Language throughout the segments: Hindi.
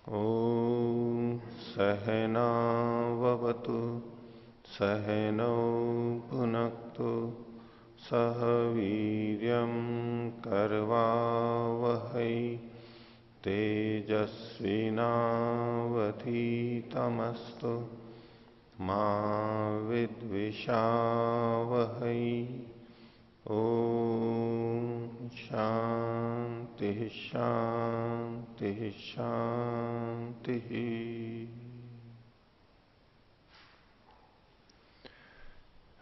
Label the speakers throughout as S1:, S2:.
S1: ॐ सहनाववतु सहनौ भुनक्तु सह वीर्यं करवावहै तेजस्विनावधीतमस्तु मा विद्विषावहै। ओम शांति शांति शांति।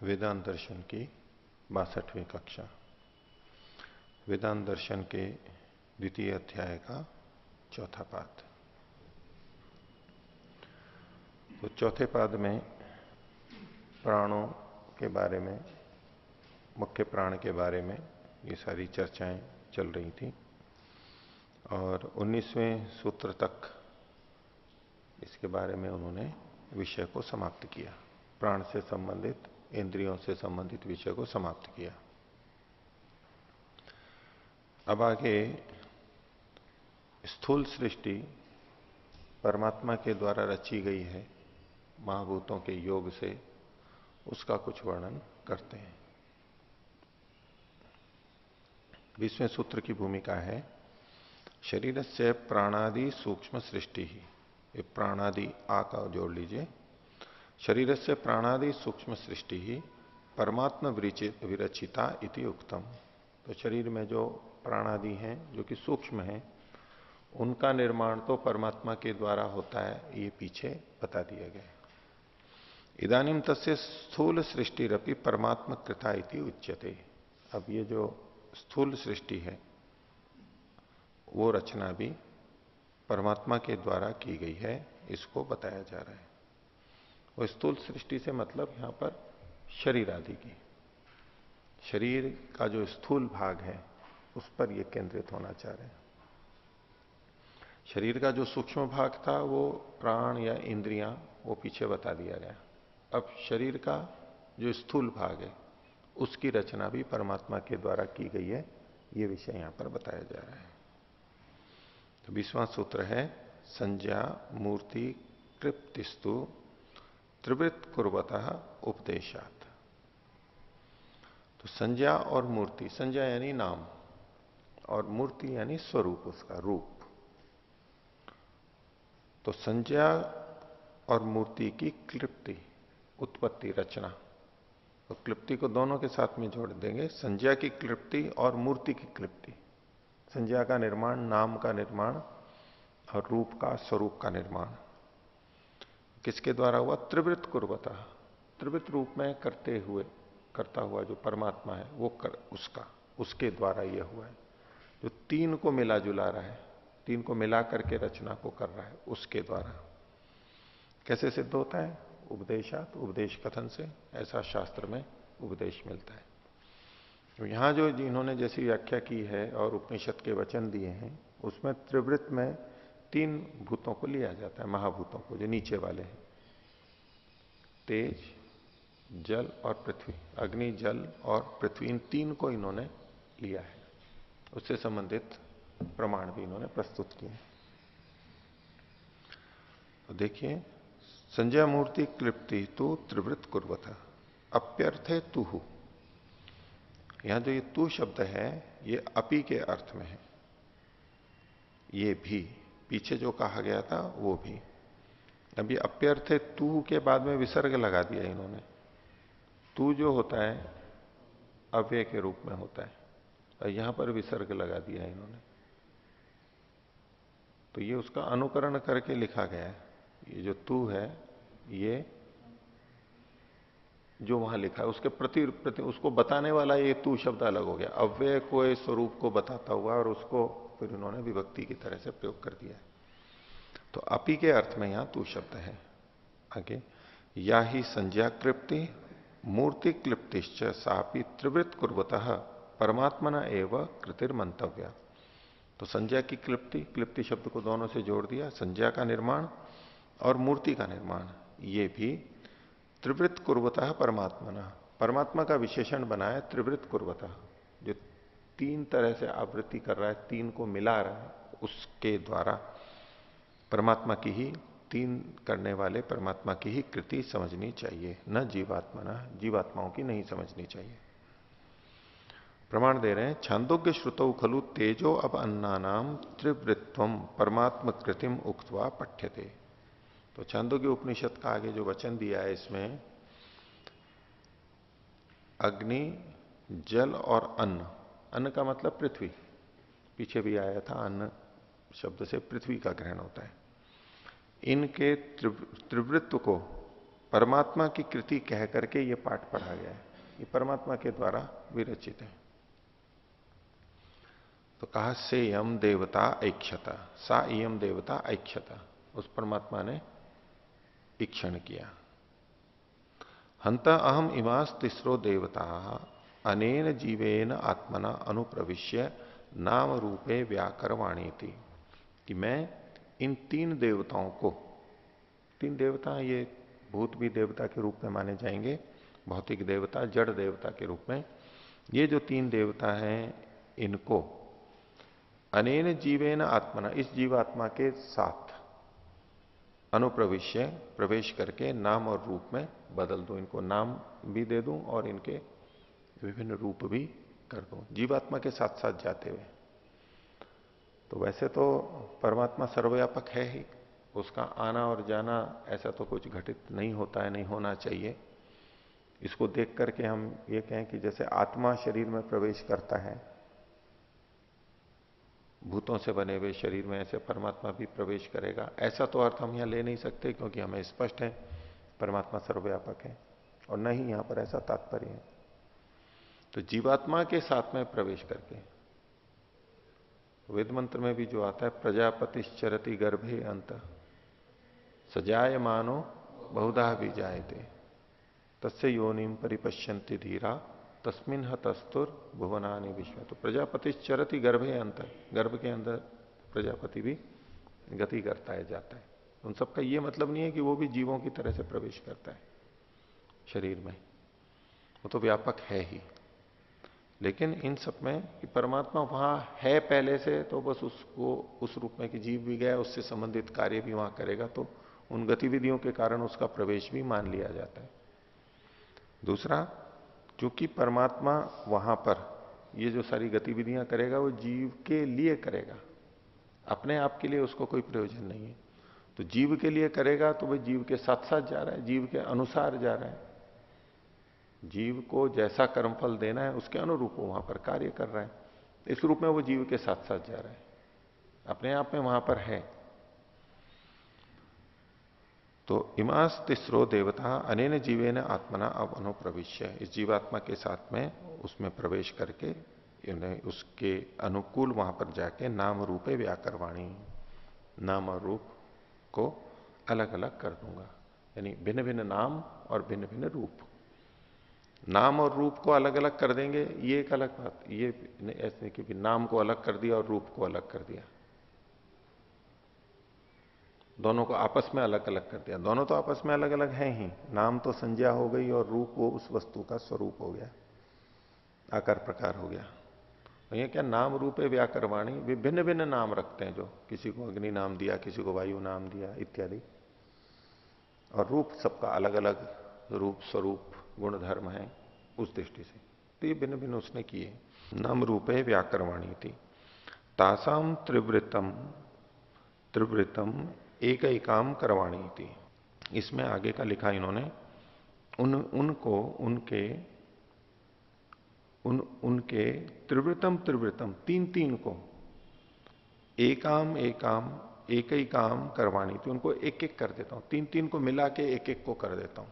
S1: वेदांत दर्शन की 62वीं कक्षा, वेदांत दर्शन के द्वितीय अध्याय का चौथा पाद। तो चौथे पाद में प्राणों के बारे में, मुख्य प्राण के बारे में ये सारी चर्चाएं चल रही थी और 19वें सूत्र तक इसके बारे में उन्होंने विषय को समाप्त किया। प्राण से संबंधित, इंद्रियों से संबंधित विषय को समाप्त किया। अब आगे स्थूल सृष्टि परमात्मा के द्वारा रची गई है महाभूतों के योग से, उसका कुछ वर्णन करते हैं। 20वें सूत्र की भूमिका है शरीर से प्राणादि सूक्ष्म सृष्टि ही। ये प्राणादि आ का जोड़ लीजिए। शरीर से प्राणादि सूक्ष्म सृष्टि ही परमात्मा विरचिता इति उक्तम। तो शरीर में जो प्राणादि हैं जो कि सूक्ष्म हैं, उनका निर्माण तो परमात्मा के द्वारा होता है, ये पीछे बता दिया गया। इदानीम तस्य स्थूल सृष्टिरपि परमात्मा कृता इति उच्यते। अब ये जो स्थूल सृष्टि है वो रचना भी परमात्मा के द्वारा की गई है, इसको बताया जा रहा है। वो स्थूल सृष्टि से मतलब यहां पर शरीर आदि की, शरीर का जो स्थूल भाग है उस पर ये केंद्रित होना चाह रहे हैं। शरीर का जो सूक्ष्म भाग था वो प्राण या इंद्रियां, वो पीछे बता दिया गया। अब शरीर का जो स्थूल भाग है उसकी रचना भी परमात्मा के द्वारा की गई है, ये विषय यहां पर बताया जा रहा है। तो 20वां सूत्र है संज्ञा मूर्ति कृप्तिस्तु त्रिवृत कुर्वतः उपदेशात। तो संज्ञा और मूर्ति, संज्ञा यानी नाम और मूर्ति यानी स्वरूप, उसका रूप। तो संज्ञा और मूर्ति की क्लिप्ति, उत्पत्ति, रचना, तो क्लिप्ति को दोनों के साथ में जोड़ देंगे। संज्ञा की क्लिप्ति और मूर्ति की क्लिप्ति। संज्ञा का निर्माण, नाम का निर्माण और रूप का, स्वरूप का निर्माण किसके द्वारा हुआ? त्रिवृत कुर्वता, त्रिवृत रूप में करता हुआ जो परमात्मा है वो उसके द्वारा यह हुआ है। जो तीन को मिला जुला रहा है, तीन को मिला करके रचना को कर रहा है, उसके द्वारा। कैसे सिद्ध होता है? उपदेशात, उपदेश कथन से, ऐसा शास्त्र में उपदेश मिलता है। तो यहां जो जिन्होंने जैसी व्याख्या की है और उपनिषद के वचन दिए हैं, उसमें त्रिवृत में तीन भूतों को लिया जाता है, महाभूतों को, जो नीचे वाले हैं, तेज, जल और पृथ्वी, अग्नि, जल और पृथ्वी, इन तीन को इन्होंने लिया है। उससे संबंधित प्रमाण भी इन्होंने प्रस्तुत किए। तो देखिए, संज्ञा मूर्ति क्लिप्ति तो त्रिवृत कुर्वता अप्यर्थे तुहु। यहां जो ये तू शब्द है ये अपि के अर्थ में है। ये भी पीछे जो कहा गया था वो भी। अब ये अप्यर्थे तू के बाद में विसर्ग लगा दिया इन्होंने। तू जो होता है अव्यय के रूप में होता है और यहां पर विसर्ग लगा दिया इन्होंने। तो ये उसका अनुकरण करके लिखा गया है। ये जो तू है, ये जो वहां लिखा है उसके प्रति उसको बताने वाला ये तू शब्द अलग हो गया। अव्यय को, स्वरूप को बताता हुआ, और उसको फिर उन्होंने विभक्ति की तरह से प्रयोग कर दिया है। तो अपि के अर्थ में यहां तू शब्द है। आगे, या ही संज्ञा क्लिप्ति मूर्ति क्लिप्तिश्च सापि त्रिवृत कुर्वतः परमात्मना एवं कृतिर्मंतव्या। तो संज्ञा की क्लिप्ति, क्लिप्ति शब्द को दोनों से जोड़ दिया। संज्ञा का निर्माण और मूर्ति का निर्माण, ये भी त्रिवृत कुर्वतः परमात्मना, परमात्मा का विशेषण बनाया त्रिवृत कुर्वतः, जो तीन तरह से आवृत्ति कर रहा है, तीन को मिला रहा है, उसके द्वारा परमात्मा की ही, तीन करने वाले परमात्मा की ही कृति समझनी चाहिए, न जीवात्मा, न जीवात्माओं की नहीं समझनी चाहिए। प्रमाण दे रहे हैं, छांदोग्य श्रुतौ खलु तेजो अब अन्नानाम त्रिवृत्वम परमात्म कृतिम उक्त्वा पठ्यते। तो छांदोग्य उपनिषद का आगे जो वचन दिया है इसमें, अग्नि, जल और अन्न, अन्न का मतलब पृथ्वी, पीछे भी आया था, अन्न शब्द से पृथ्वी का ग्रहण होता है। इनके त्रिवृत्व को परमात्मा की कृति कह करके ये पाठ पढ़ा गया है, ये परमात्मा के द्वारा विरचित है। तो कहा से यम देवता ऐक्षता, सा इयम देवता ऐक्षता, उस परमात्मा ने ईक्षण किया। हंत अहम इमास तिस्रो देवता अनेन जीवेन आत्मना अनुप्रविश्य नाम रूपे व्याकरवाणी थी, कि मैं इन तीन देवताओं को, तीन देवता ये भूत भी देवता के रूप में माने जाएंगे, भौतिक देवता, जड़ देवता के रूप में, ये जो तीन देवता हैं इनको अनेन जीवेन आत्मना, इस जीवात्मा के साथ अनुप्रविश्य, प्रवेश करके नाम और रूप में बदल दूं, इनको नाम भी दे दूं और इनके विभिन्न रूप भी कर दूं, जीवात्मा के साथ साथ जाते हुए। तो वैसे तो परमात्मा सर्वव्यापक है ही, उसका आना और जाना ऐसा तो कुछ घटित नहीं होता है, नहीं होना चाहिए। इसको देख करके हम ये कहें कि जैसे आत्मा शरीर में प्रवेश करता है, भूतों से बने हुए शरीर में, ऐसे परमात्मा भी प्रवेश करेगा, ऐसा तो अर्थ हम यहां ले नहीं सकते, क्योंकि हमें स्पष्ट है परमात्मा सर्वव्यापक है, और न ही यहां पर ऐसा तात्पर्य है। तो जीवात्मा के साथ में प्रवेश करके, वेद मंत्र में भी जो आता है, प्रजापतिश्चरति गर्भे अंत सजाय मानो बहुधा भी जायते तस्य योनिम परिपश्यन्ति धीरा तस्मिन हतस्तुर भुवनानि विश्व। तो प्रजापति चरति गर्भे अंत, गर्भ के अंदर प्रजापति भी गति करता है, जाता है। उन सबका ये मतलब नहीं है कि वो भी जीवों की तरह से प्रवेश करता है शरीर में, वो तो व्यापक है ही। लेकिन इन सब में कि परमात्मा वहां है पहले से, तो बस उसको उस रूप में कि जीव भी गया, उससे संबंधित कार्य भी वहां करेगा, तो उन गतिविधियों के कारण उसका प्रवेश भी मान लिया जाता है। दूसरा, क्योंकि परमात्मा वहां पर ये जो सारी गतिविधियां करेगा वो जीव के लिए करेगा, अपने आप के लिए उसको कोई प्रयोजन नहीं है। तो जीव के लिए करेगा तो वह जीव के साथ साथ जा रहा है, जीव के अनुसार जा रहा है, जीव को जैसा कर्मफल देना है उसके अनुरूप वो वहां पर कार्य कर रहा है। इस रूप में वो जीव के साथ साथ जा रहा है, अपने आप में वहां पर है। तो इमास तिस्रो देवता अनेन जीवेन आत्मना अब अनुप्रविश्य, इस जीवात्मा के साथ में उसमें प्रवेश करके उसके अनुकूल वहां पर जाके नाम रूपे व्याकरवाणी, नाम और रूप को अलग अलग कर दूंगा, यानी भिन्न भिन्न नाम और भिन्न भिन्न रूप। नाम और रूप को अलग अलग कर देंगे ये एक अलग बात, ये ऐसे कि नाम को अलग कर दिया और रूप को अलग कर दिया, दोनों को आपस में अलग अलग कर दिया। दोनों तो आपस में अलग अलग हैं ही, नाम तो संज्ञा हो गई और रूप वो उस वस्तु का स्वरूप हो गया, आकार प्रकार हो गया। तो ये क्या नाम रूप है व्याकरवाणी, वे भिन्न भिन्न नाम रखते हैं, जो किसी को अग्नि नाम दिया, किसी को वायु नाम दिया इत्यादि, और रूप सबका अलग अलग रूप स्वरूप गुण धर्म है उस दृष्टि से, तो ये भिन्न भिन्न उसने किए। नाम रूपे व्याकरवाणी थी तासाम त्रिवृतम, त्रिवृतम एक ही काम करवाणी थी। इसमें आगे का लिखा इन्होंने, उनको उनके त्रिवृतम त्रिवृतम, तीन तीन को एकाम एकाम एक ही काम करवानी थी, उनको एक एक कर देता हूं, तीन तीन को मिला के एक एक को कर देता हूं।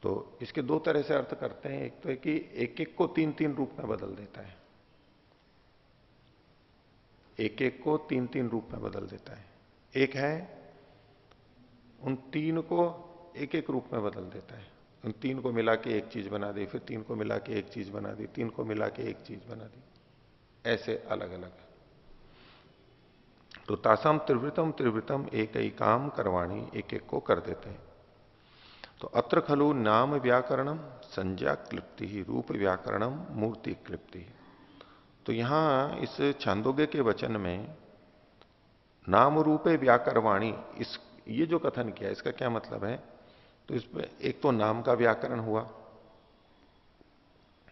S1: तो इसके दो तरह से अर्थ करते हैं, एक तो है कि एक एक को तीन तीन रूप में बदल देता है, एक एक को तीन तीन रूप में बदल देता है। एक है उन तीन को एक एक रूप में बदल देता है, उन तीन को मिला के एक चीज बना दी, फिर तीन को मिला के एक चीज बना दी, तीन को मिला के एक चीज बना दी, ऐसे अलग अलग। तो तासाम त्रिवृतम त्रिवृतम एक ही काम करवाणी, एक एक को कर देते हैं। तो अत्र खलु नाम व्याकरणम संज्ञा क्लिप्ति ही रूप व्याकरणम मूर्ति क्लिप्ति। तो यहां इस छांदोग्य के वचन में नाम रूपे व्याकरवाणी, इस ये जो कथन किया इसका क्या मतलब है? तो इसमें एक तो नाम का व्याकरण हुआ,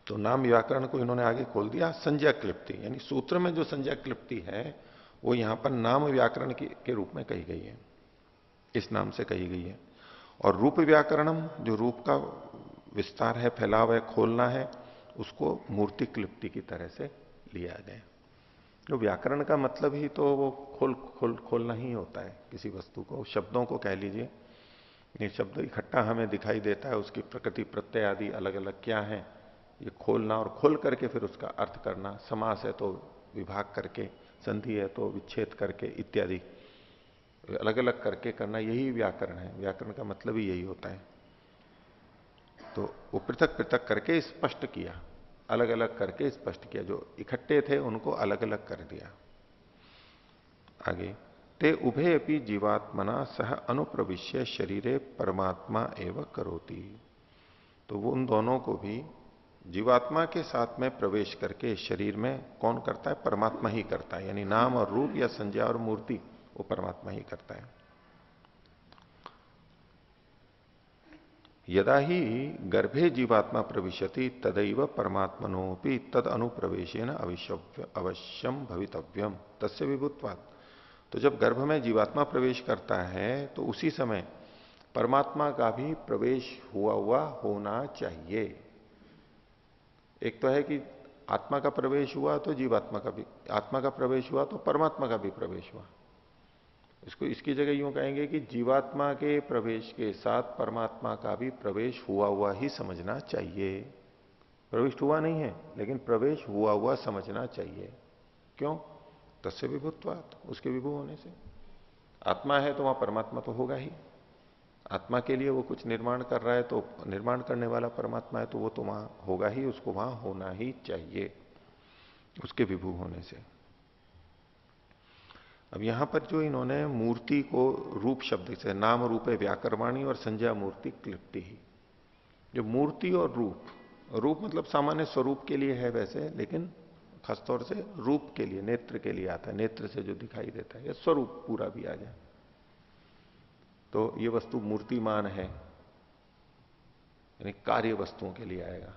S1: तो नाम व्याकरण को इन्होंने आगे खोल दिया संज्ञा क्लिप्ति, यानी सूत्र में जो संज्ञा क्लिप्ति है वो यहां पर नाम व्याकरण के रूप में कही गई है, इस नाम से कही गई है। और रूप व्याकरणम, जो रूप का विस्तार है, फैलाव है, खोलना है, उसको मूर्ति क्लिप्ति की तरह से लिया जाए। जो व्याकरण का मतलब ही तो वो खोलना ही होता है किसी वस्तु को, शब्दों को कह लीजिए। ये शब्द इकट्ठा हमें दिखाई देता है, उसकी प्रकृति प्रत्यय आदि अलग अलग क्या है, ये खोलना और खोल करके फिर उसका अर्थ करना, समास है तो विभाग करके, संधि है तो विच्छेद करके इत्यादि अलग अलग करके करना, यही व्याकरण है। व्याकरण का मतलब ही यही होता है। तो वो पृथक पृथक करके स्पष्ट किया, अलग अलग करके स्पष्ट किया, जो इकट्ठे थे उनको अलग अलग कर दिया। आगे, ते उभे अपनी जीवात्मना सह अनुप्रविश्य शरीरे परमात्मा एवं करोति। तो वो उन दोनों को भी जीवात्मा के साथ में प्रवेश करके शरीर में कौन करता है? परमात्मा ही करता है, यानी नाम और रूप या संज्ञा और मूर्ति वो परमात्मा ही करता है। यदा ही गर्भे जीवात्मा प्रविशति तदैव परमात्मनोपि तद अनुप्रवेशेन अवश्यम भवितव्यम तस्य विभुत्वात्। तो जब गर्भ में जीवात्मा प्रवेश करता है तो उसी समय परमात्मा का भी प्रवेश हुआ होना चाहिए। एक तो है कि आत्मा का प्रवेश हुआ तो जीवात्मा का भी, आत्मा का प्रवेश हुआ तो परमात्मा का भी प्रवेश हुआ। इसको इसकी जगह यूं कहेंगे कि जीवात्मा के प्रवेश के साथ परमात्मा का भी प्रवेश हुआ ही समझना चाहिए। प्रविष्ट हुआ नहीं है लेकिन प्रवेश हुआ समझना चाहिए। क्यों? तस्य विभुत्वात्, उसके विभु होने से। आत्मा है तो वहां परमात्मा तो होगा ही। आत्मा के लिए वो कुछ निर्माण कर रहा है तो निर्माण करने वाला परमात्मा है, तो वो तो वहां होगा ही, उसको वहां होना ही चाहिए उसके विभु होने से। अब यहां पर जो इन्होंने मूर्ति को रूप शब्द से, नाम रूपे व्याकरवाणी और संज्ञा मूर्ति क्लिप्ति ही, जो मूर्ति और रूप, रूप मतलब सामान्य स्वरूप के लिए है वैसे, लेकिन खासतौर से रूप के लिए, नेत्र के लिए आता है, नेत्र से जो दिखाई देता है, या स्वरूप पूरा भी आ जाए। तो ये वस्तु मूर्तिमान है, यानी कार्य वस्तुओं के लिए आएगा।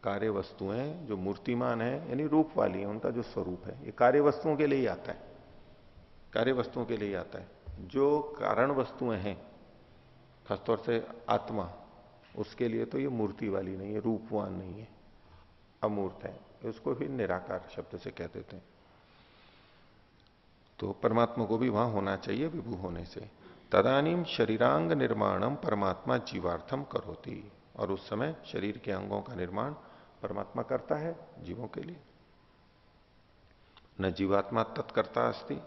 S1: कार्य वस्तुएं जो मूर्तिमान है यानी रूप वाली है, उनका जो स्वरूप है, ये कार्य वस्तुओं के लिए ही आता है। कार्य वस्तुओं के लिए आता है। जो कारण वस्तुएं हैं, खासतौर से आत्मा, उसके लिए तो ये मूर्ति वाली नहीं है, रूपवान नहीं है, अमूर्त है। उसको फिर निराकार शब्द से कह देते हैं। तो परमात्मा को भी वहां होना चाहिए विभू होने से। तदानीम शरीरांग निर्माणम परमात्मा जीवार्थम करोति, और उस समय शरीर के अंगों का निर्माण परमात्मा करता है जीवों के लिए। न जीवात्मा तत्कर्ता अस्ति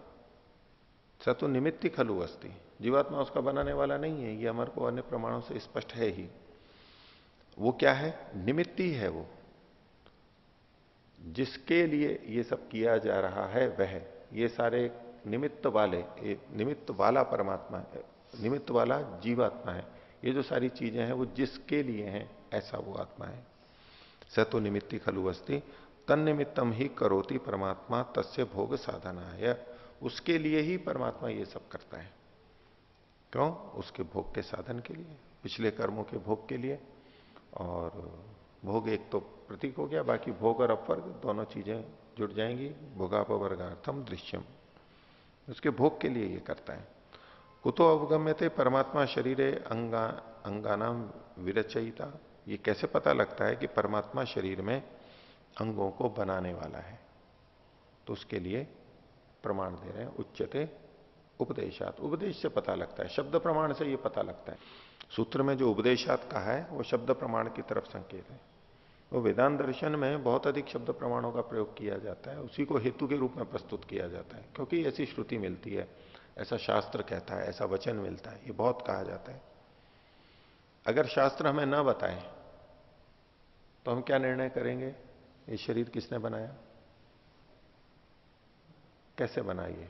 S1: स तो निमित्ति खलु अस्ति, जीवात्मा उसका बनाने वाला नहीं है, ये हमारे को अन्य प्रमाणों से स्पष्ट है ही। वो क्या है? निमित्ती है। वो जिसके लिए ये सब किया जा रहा है वह, ये सारे निमित्त वाले, निमित्त वाला परमात्मा है, निमित्त वाला जीवात्मा है। ये जो सारी चीजें हैं वो जिसके लिए हैं, ऐसा वो आत्मा है। स तो निमित्ति खलु अस्ति तन निमित्तम ही करोति परमात्मा तस्य भोग साधनाय, उसके लिए ही परमात्मा ये सब करता है। क्यों? उसके भोग के साधन के लिए, पिछले कर्मों के भोग के लिए। और भोग एक तो प्रतीक हो गया, बाकी भोग और अपवर्ग दोनों चीजें जुड़ जाएंगी। भोगापवर्गार्थम दृश्यम, उसके भोग के लिए ये करता है। कुतो अवगम्यते परमात्मा शरीरे अंगानाम विरचयिता, ये कैसे पता लगता है कि परमात्मा शरीर में अंगों को बनाने वाला है? तो उसके लिए प्रमाण दे रहे हैं, उच्चते उपदेशात, उपदेश से पता लगता है, शब्द प्रमाण से ये पता लगता है। सूत्र में जो उपदेशात कहा है वो शब्द प्रमाण की तरफ संकेत है। वो वेदांत दर्शन में बहुत अधिक शब्द प्रमाणों का प्रयोग किया जाता है, उसी को हेतु के रूप में प्रस्तुत किया जाता है, क्योंकि ऐसी श्रुति मिलती है, ऐसा शास्त्र कहता है, ऐसा वचन मिलता है, ये बहुत कहा जाता है। अगर शास्त्र हमें ना बताए तो हम क्या निर्णय करेंगे? ये शरीर किसने बनाया, कैसे बनाइए?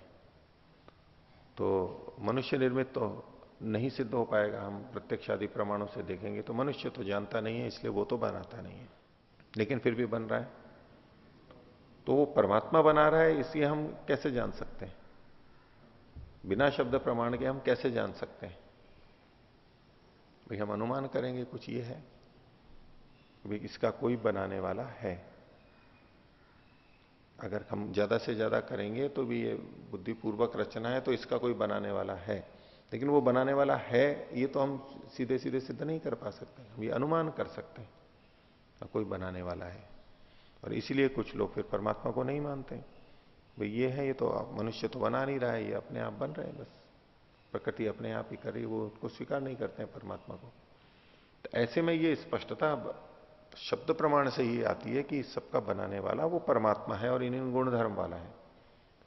S1: तो मनुष्य निर्मित तो नहीं सिद्ध हो पाएगा। हम प्रत्यक्ष आदि प्रमाणों से देखेंगे तो मनुष्य तो जानता नहीं है, इसलिए वो तो बनाता नहीं है, लेकिन फिर भी बन रहा है। तो वो परमात्मा बना रहा है, इसलिए हम कैसे जान सकते हैं? बिना शब्द प्रमाण के हम कैसे जान सकते हैं? भाई हम अनुमान करेंगे कुछ ये है, भाई इसका कोई बनाने वाला है। अगर हम ज्यादा से ज्यादा करेंगे तो भी ये बुद्धिपूर्वक रचना है तो इसका कोई बनाने वाला है, लेकिन वो बनाने वाला है ये तो हम सीधे सीधे सिद्ध नहीं कर पा सकते, हम ये अनुमान कर सकते हैं कोई बनाने वाला है। और इसीलिए कुछ लोग फिर परमात्मा को नहीं मानते, भाई ये है, ये तो मनुष्य तो बना नहीं रहा है, ये अपने आप बन रहे हैं, बस प्रकृति अपने आप ही कर रही है, वो उसको स्वीकार नहीं करते हैं परमात्मा को। तो ऐसे में ये स्पष्टता शब्द प्रमाण से ही आती है कि सबका बनाने वाला वो परमात्मा है और इन गुणधर्म वाला है।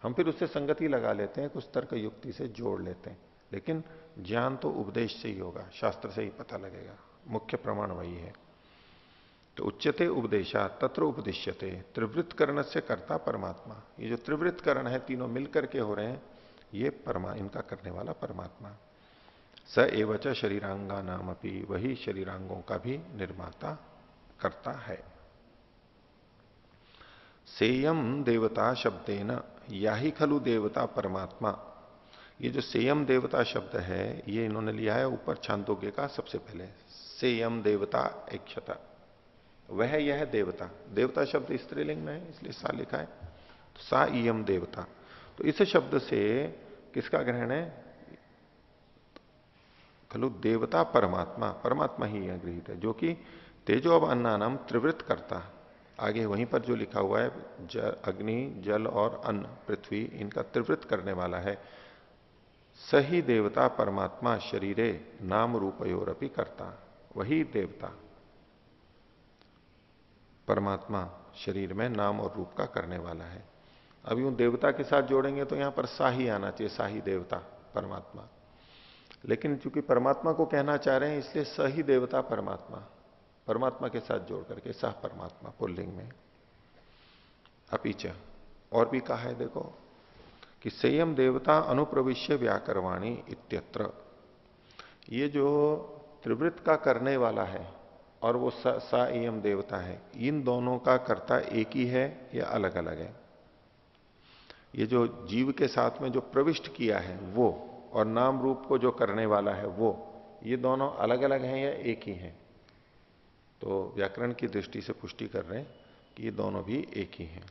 S1: हम फिर उससे संगति लगा लेते हैं, कुछ तर्क युक्ति से जोड़ लेते हैं, लेकिन ज्ञान तो उपदेश से ही होगा, शास्त्र से ही पता लगेगा, मुख्य प्रमाण वही है। तो उच्चते उपदेशा तत्र उपदिश्यते त्रिवृत करण से कर्ता परमात्मा। ये जो त्रिवृत करण है तीनों मिलकर के हो रहे हैं, ये इनका करने वाला परमात्मा। स एवच शरीरांगा नाम अपनी, वही शरीरांगों का भी निर्माता करता है। सेयम देवता शब्देन या ही खलु देवता परमात्मा। ये जो सेयम देवता शब्द है ये इन्होंने लिया है ऊपर छांदोग्य का सबसे पहले। सेयम देवता इक्षता, वह यह देवता, देवता शब्द स्त्रीलिंग में है इसलिए सा लिखा है, तो सा इयम देवता। तो इस शब्द से किसका ग्रहण है? खलु देवता परमात्मा, परमात्मा ही यह गृहित है, जो कि तेजो अब अन्नानाम त्रिवृत करता। आगे वहीं पर जो लिखा हुआ है अग्नि जल और अन्न पृथ्वी, इनका त्रिवृत करने वाला है। सही देवता परमात्मा शरीरे नाम रूपयोरपि करता, वही देवता परमात्मा शरीर में नाम और रूप का करने वाला है। अब यूं देवता के साथ जोड़ेंगे तो यहां पर सा ही आना चाहिए, सा ही देवता परमात्मा, लेकिन चूंकि परमात्मा को कहना चाह रहे हैं इसलिए सही देवता परमात्मा, परमात्मा के साथ जोड़ करके सह परमात्मा पुल्लिंग में। अपीच और भी कहा है देखो कि संयम देवता अनुप्रविश्य व्याकरवाणी इत्यत्र। ये जो त्रिवृत का करने वाला है और वो सा एयम देवता है, इन दोनों का कर्ता एक ही है या अलग अलग है? ये जो जीव के साथ में जो प्रविष्ट किया है वो, और नाम रूप को जो करने वाला है वो, ये दोनों अलग अलग हैं या एक ही हैं? तो व्याकरण की दृष्टि से पुष्टि कर रहे हैं कि ये दोनों भी एक ही हैं।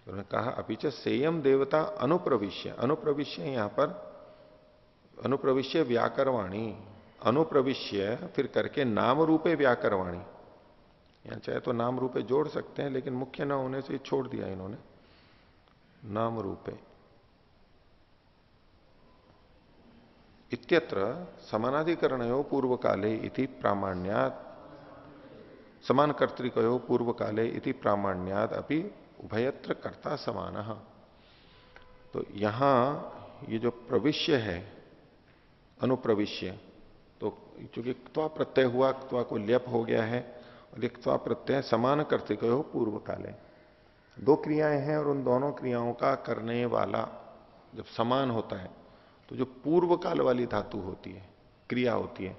S1: तो उन्होंने कहा अपिच सेयम देवता अनुप्रविश्य, अनुप्रविश्य यहां पर अनुप्रविश्य व्याकरवाणी, अनुप्रविश्य फिर करके नाम रूपे व्याकरवाणी। यहां चाहे तो नाम रूपे जोड़ सकते हैं, लेकिन मुख्य न होने से छोड़ दिया इन्होंने, नाम रूपे इत्यत्र समानाधिकरणयो पूर्व काले इति प्रामाण्यात, समान कर्तृकयो पूर्व काले इति प्रामाण्यात अपि उभयत्र कर्ता समान। तो यहां ये जो प्रविश्य है अनुप्रविश्य, तो चूंकि क्त्वा प्रत्यय हुआ, क्त्वा को ल्यप हो गया है, और एक क्त्वा प्रत्यय समान कर्तृकयो पूर्व काले, दो क्रियाएं हैं और उन दोनों क्रियाओं का करने वाला जब समान होता है तो जो पूर्व काल वाली धातु होती है, क्रिया होती है,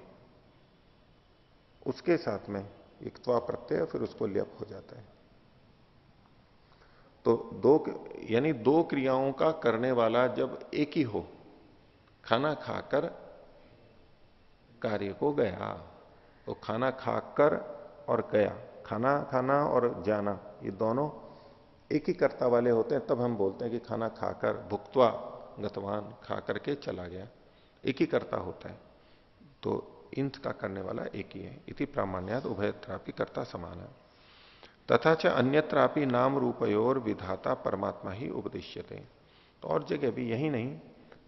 S1: उसके साथ में एक त्वा प्रत्यय फिर उसको ल्यप हो जाता है। तो यानी दो क्रियाओं का करने वाला जब एक ही हो, खाना खाकर कार्य को गया, तो खाना खाकर और गया, खाना खाना और जाना, ये दोनों एक ही कर्ता वाले होते हैं, तब हम बोलते हैं कि खाना खाकर भुक्त्वा गतवान, खा करके चला गया, एक ही कर्ता होता है। तो इंथ का करने वाला एक ही है। इति प्रामाण्यात उभयत्रापि कर्ता समान है। तथा च अन्यत्रापि नाम रूपयोर विधाता परमात्मा ही उपदिश्यते। तो और जगह भी यही नहीं,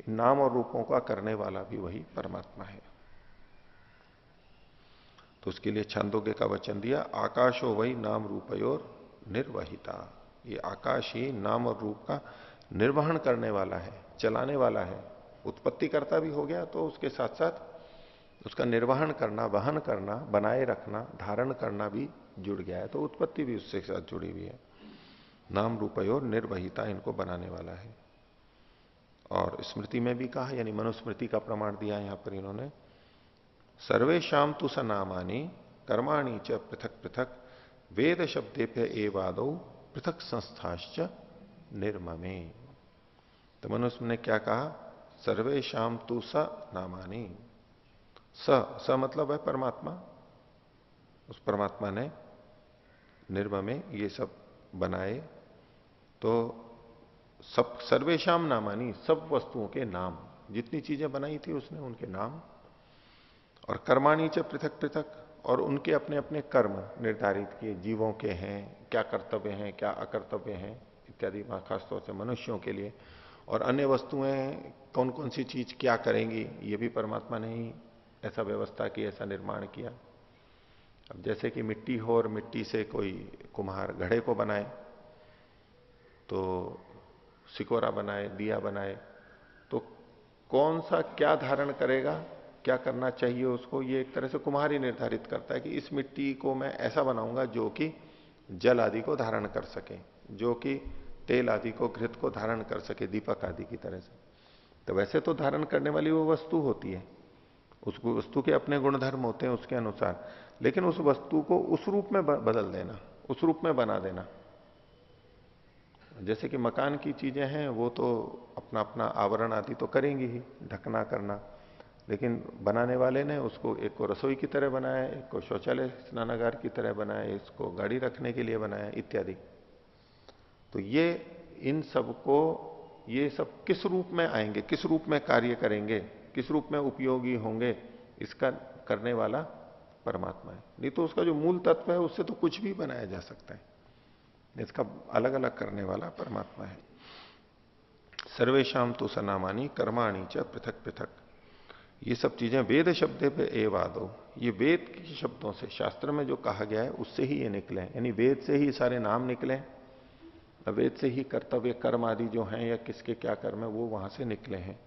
S1: नाम और रूपों का करने वाला भी वही परमात्मा है। तो उसके लिए छांदोग्य का वचन दिया, आकाशो वही नाम रूपयोर निर्वहिता। ये आकाश ही नाम और रूप का निर्वहन करने वाला है, चलाने वाला है। उत्पत्ति करता भी हो गया तो उसके साथ साथ उसका निर्वहन करना, वहन करना, बनाए रखना, धारण करना भी जुड़ गया है, तो उत्पत्ति भी उससे साथ जुड़ी हुई है। नाम रूपयोर निर्वहिता, इनको बनाने वाला है। और स्मृति में भी कहा, यानी मनुस्मृति का प्रमाण दिया यहां पर इन्होंने, सर्वेशाम तु स नामानि कर्माणि च पृथक पृथक वेद शब्देभ्य एवादौ पृथक संस्थाश्च निर्ममे। तो मनुष्य ने क्या कहा, सर्वेशाम तु स नामानी। स मतलब है परमात्मा। उस परमात्मा ने निर्म में ये सब बनाए। तो सब सर्वेशाम नामानी, सब वस्तुओं के नाम, जितनी चीजें बनाई थी उसने उनके नाम। और कर्माणी च पृथक पृथक, और उनके अपने अपने कर्म निर्धारित किए, जीवों के हैं, क्या कर्तव्य हैं क्या अकर्तव्य हैं इत्यादि, खासतौर से मनुष्यों के लिए। और अन्य वस्तुएं कौन कौन सी चीज क्या करेंगी, ये भी परमात्मा ने ही ऐसा व्यवस्था की, ऐसा निर्माण किया। अब जैसे कि मिट्टी हो और मिट्टी से कोई कुम्हार घड़े को बनाए, तो सिकोरा बनाए, दिया बनाए, तो कौन सा क्या धारण करेगा, क्या करना चाहिए उसको, ये एक तरह से कुम्हार ही निर्धारित करता है कि इस मिट्टी को मैं ऐसा बनाऊंगा जो कि जल आदि को धारण कर सके, जो कि तेल आदि को, घृत को धारण कर सके, दीपक आदि की तरह से। तो वैसे तो धारण करने वाली वो वस्तु होती है, उस वस्तु के अपने गुणधर्म होते हैं उसके अनुसार, लेकिन उस वस्तु को उस रूप में बदल देना, उस रूप में बना देना। जैसे कि मकान की चीजें हैं वो तो अपना अपना आवरण आदि तो करेंगी ही, ढकना करना, लेकिन बनाने वाले ने उसको एक को रसोई की तरह बनाया, एक को शौचालय स्नानागार की तरह बनाया, इसको गाड़ी रखने के लिए बनाया इत्यादि। तो ये इन सब को, ये सब किस रूप में आएंगे, किस रूप में कार्य करेंगे, किस रूप में उपयोगी होंगे, इसका करने वाला परमात्मा है। नहीं तो उसका जो मूल तत्व है उससे तो कुछ भी बनाया जा सकता है, इसका अलग अलग करने वाला परमात्मा है। सर्वेशाम तो सनामानी कर्माणी च पृथक पृथक। ये सब चीजें वेद शब्द पे एवादो, ये वेद के शब्दों से, शास्त्र में जो कहा गया है उससे ही ये निकले, यानी वेद से ही सारे नाम निकले, वेद से ही कर्तव्य कर्म आदि जो हैं या किसके क्या कर्म है वो वहां से निकले हैं।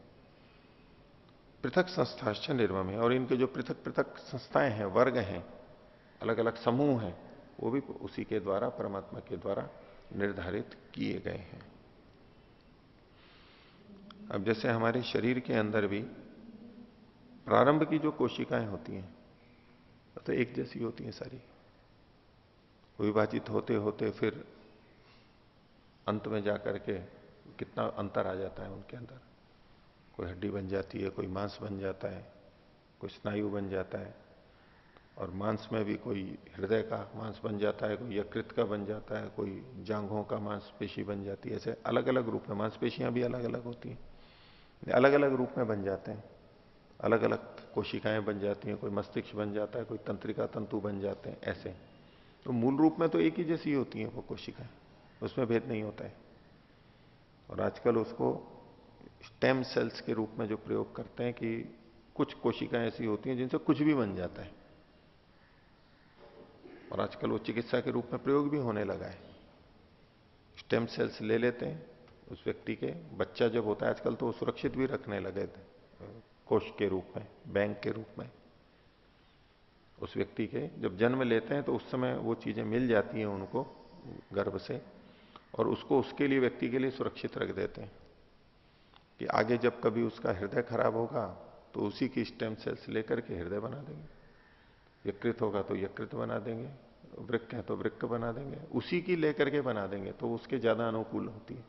S1: पृथक संस्थाश्च निर्मम है, और इनके जो पृथक पृथक संस्थाएं हैं, वर्ग हैं, अलग अलग समूह हैं, वो भी उसी के द्वारा, परमात्मा के द्वारा निर्धारित किए गए हैं। अब जैसे हमारे शरीर के अंदर भी प्रारंभ की जो कोशिकाएं होती हैं तो एक जैसी होती हैं सारी, विभाजित होते होते फिर अंत में जाकर के कितना अंतर आ जाता है उनके अंदर। कोई हड्डी बन जाती है, कोई मांस बन जाता है, कोई स्नायु बन जाता है, और मांस में भी कोई हृदय का मांस बन जाता है, कोई यकृत का बन जाता है, कोई जांघों का मांसपेशी बन जाती है। ऐसे अलग अलग रूप में मांसपेशियां भी अलग अलग होती हैं, अलग अलग रूप में बन जाते हैं, अलग अलग कोशिकाएं बन जाती हैं, कोई मस्तिष्क बन जाता है, कोई तंत्रिका तंतु बन जाते हैं। ऐसे तो मूल रूप में तो एक ही जैसी होती हैं वो कोशिकाएं, उसमें भेद नहीं होता है। और आजकल उसको स्टेम सेल्स के रूप में जो प्रयोग करते हैं कि कुछ कोशिकाएं ऐसी होती हैं जिनसे कुछ भी बन जाता है, और आजकल वो चिकित्सा के रूप में प्रयोग भी होने लगा है। स्टेम सेल्स ले लेते हैं उस व्यक्ति के, बच्चा जब होता है आजकल तो वो सुरक्षित भी रखने लगे थे कोष के रूप में, बैंक के रूप में। उस व्यक्ति के जब जन्म लेते हैं तो उस समय वो चीजें मिल जाती हैं उनको गर्भ से, और उसको उसके लिए, व्यक्ति के लिए सुरक्षित रख देते हैं कि आगे जब कभी उसका हृदय खराब होगा तो उसी की स्टेम सेल्स लेकर के हृदय बना देंगे, यकृत होगा तो यकृत बना देंगे, वृक्क है तो वृक्क बना देंगे, उसी की लेकर के बना देंगे, तो उसके ज्यादा अनुकूल होती है।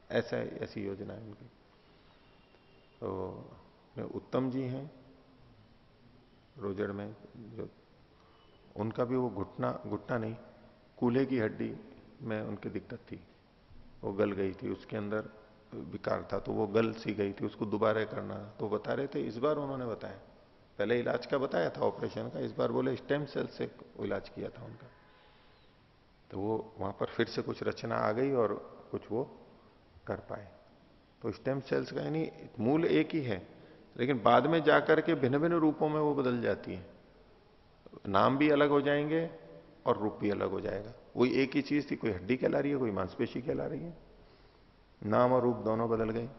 S1: ऐसा, ऐसी योजना है उनकी। तो उत्तम जी हैं रोजड़ में, जो उनका भी वो घुटना, घुटना नहीं, कूल्हे की हड्डी में उनकी दिक्कत थी, वो गल गई थी, उसके अंदर विकार था, तो वो गल सी गई थी, उसको दोबारा करना। तो बता रहे थे, इस बार उन्होंने बताया, पहले इलाज का बताया था ऑपरेशन का, इस बार बोले स्टेम सेल से इलाज किया था उनका। तो वो वहां पर फिर से कुछ रचना आ गई और कुछ वो कर पाए। तो स्टेम सेल्स का यानी मूल एक ही है, लेकिन बाद में जाकर के भिन्न भिन्न रूपों में वो बदल जाती है, नाम भी अलग हो जाएंगे और रूप भी अलग हो जाएगा। वही एक ही चीज थी, कोई हड्डी कहला रही है, कोई मांसपेशी कहला रही है, नाम और रूप दोनों बदल गए।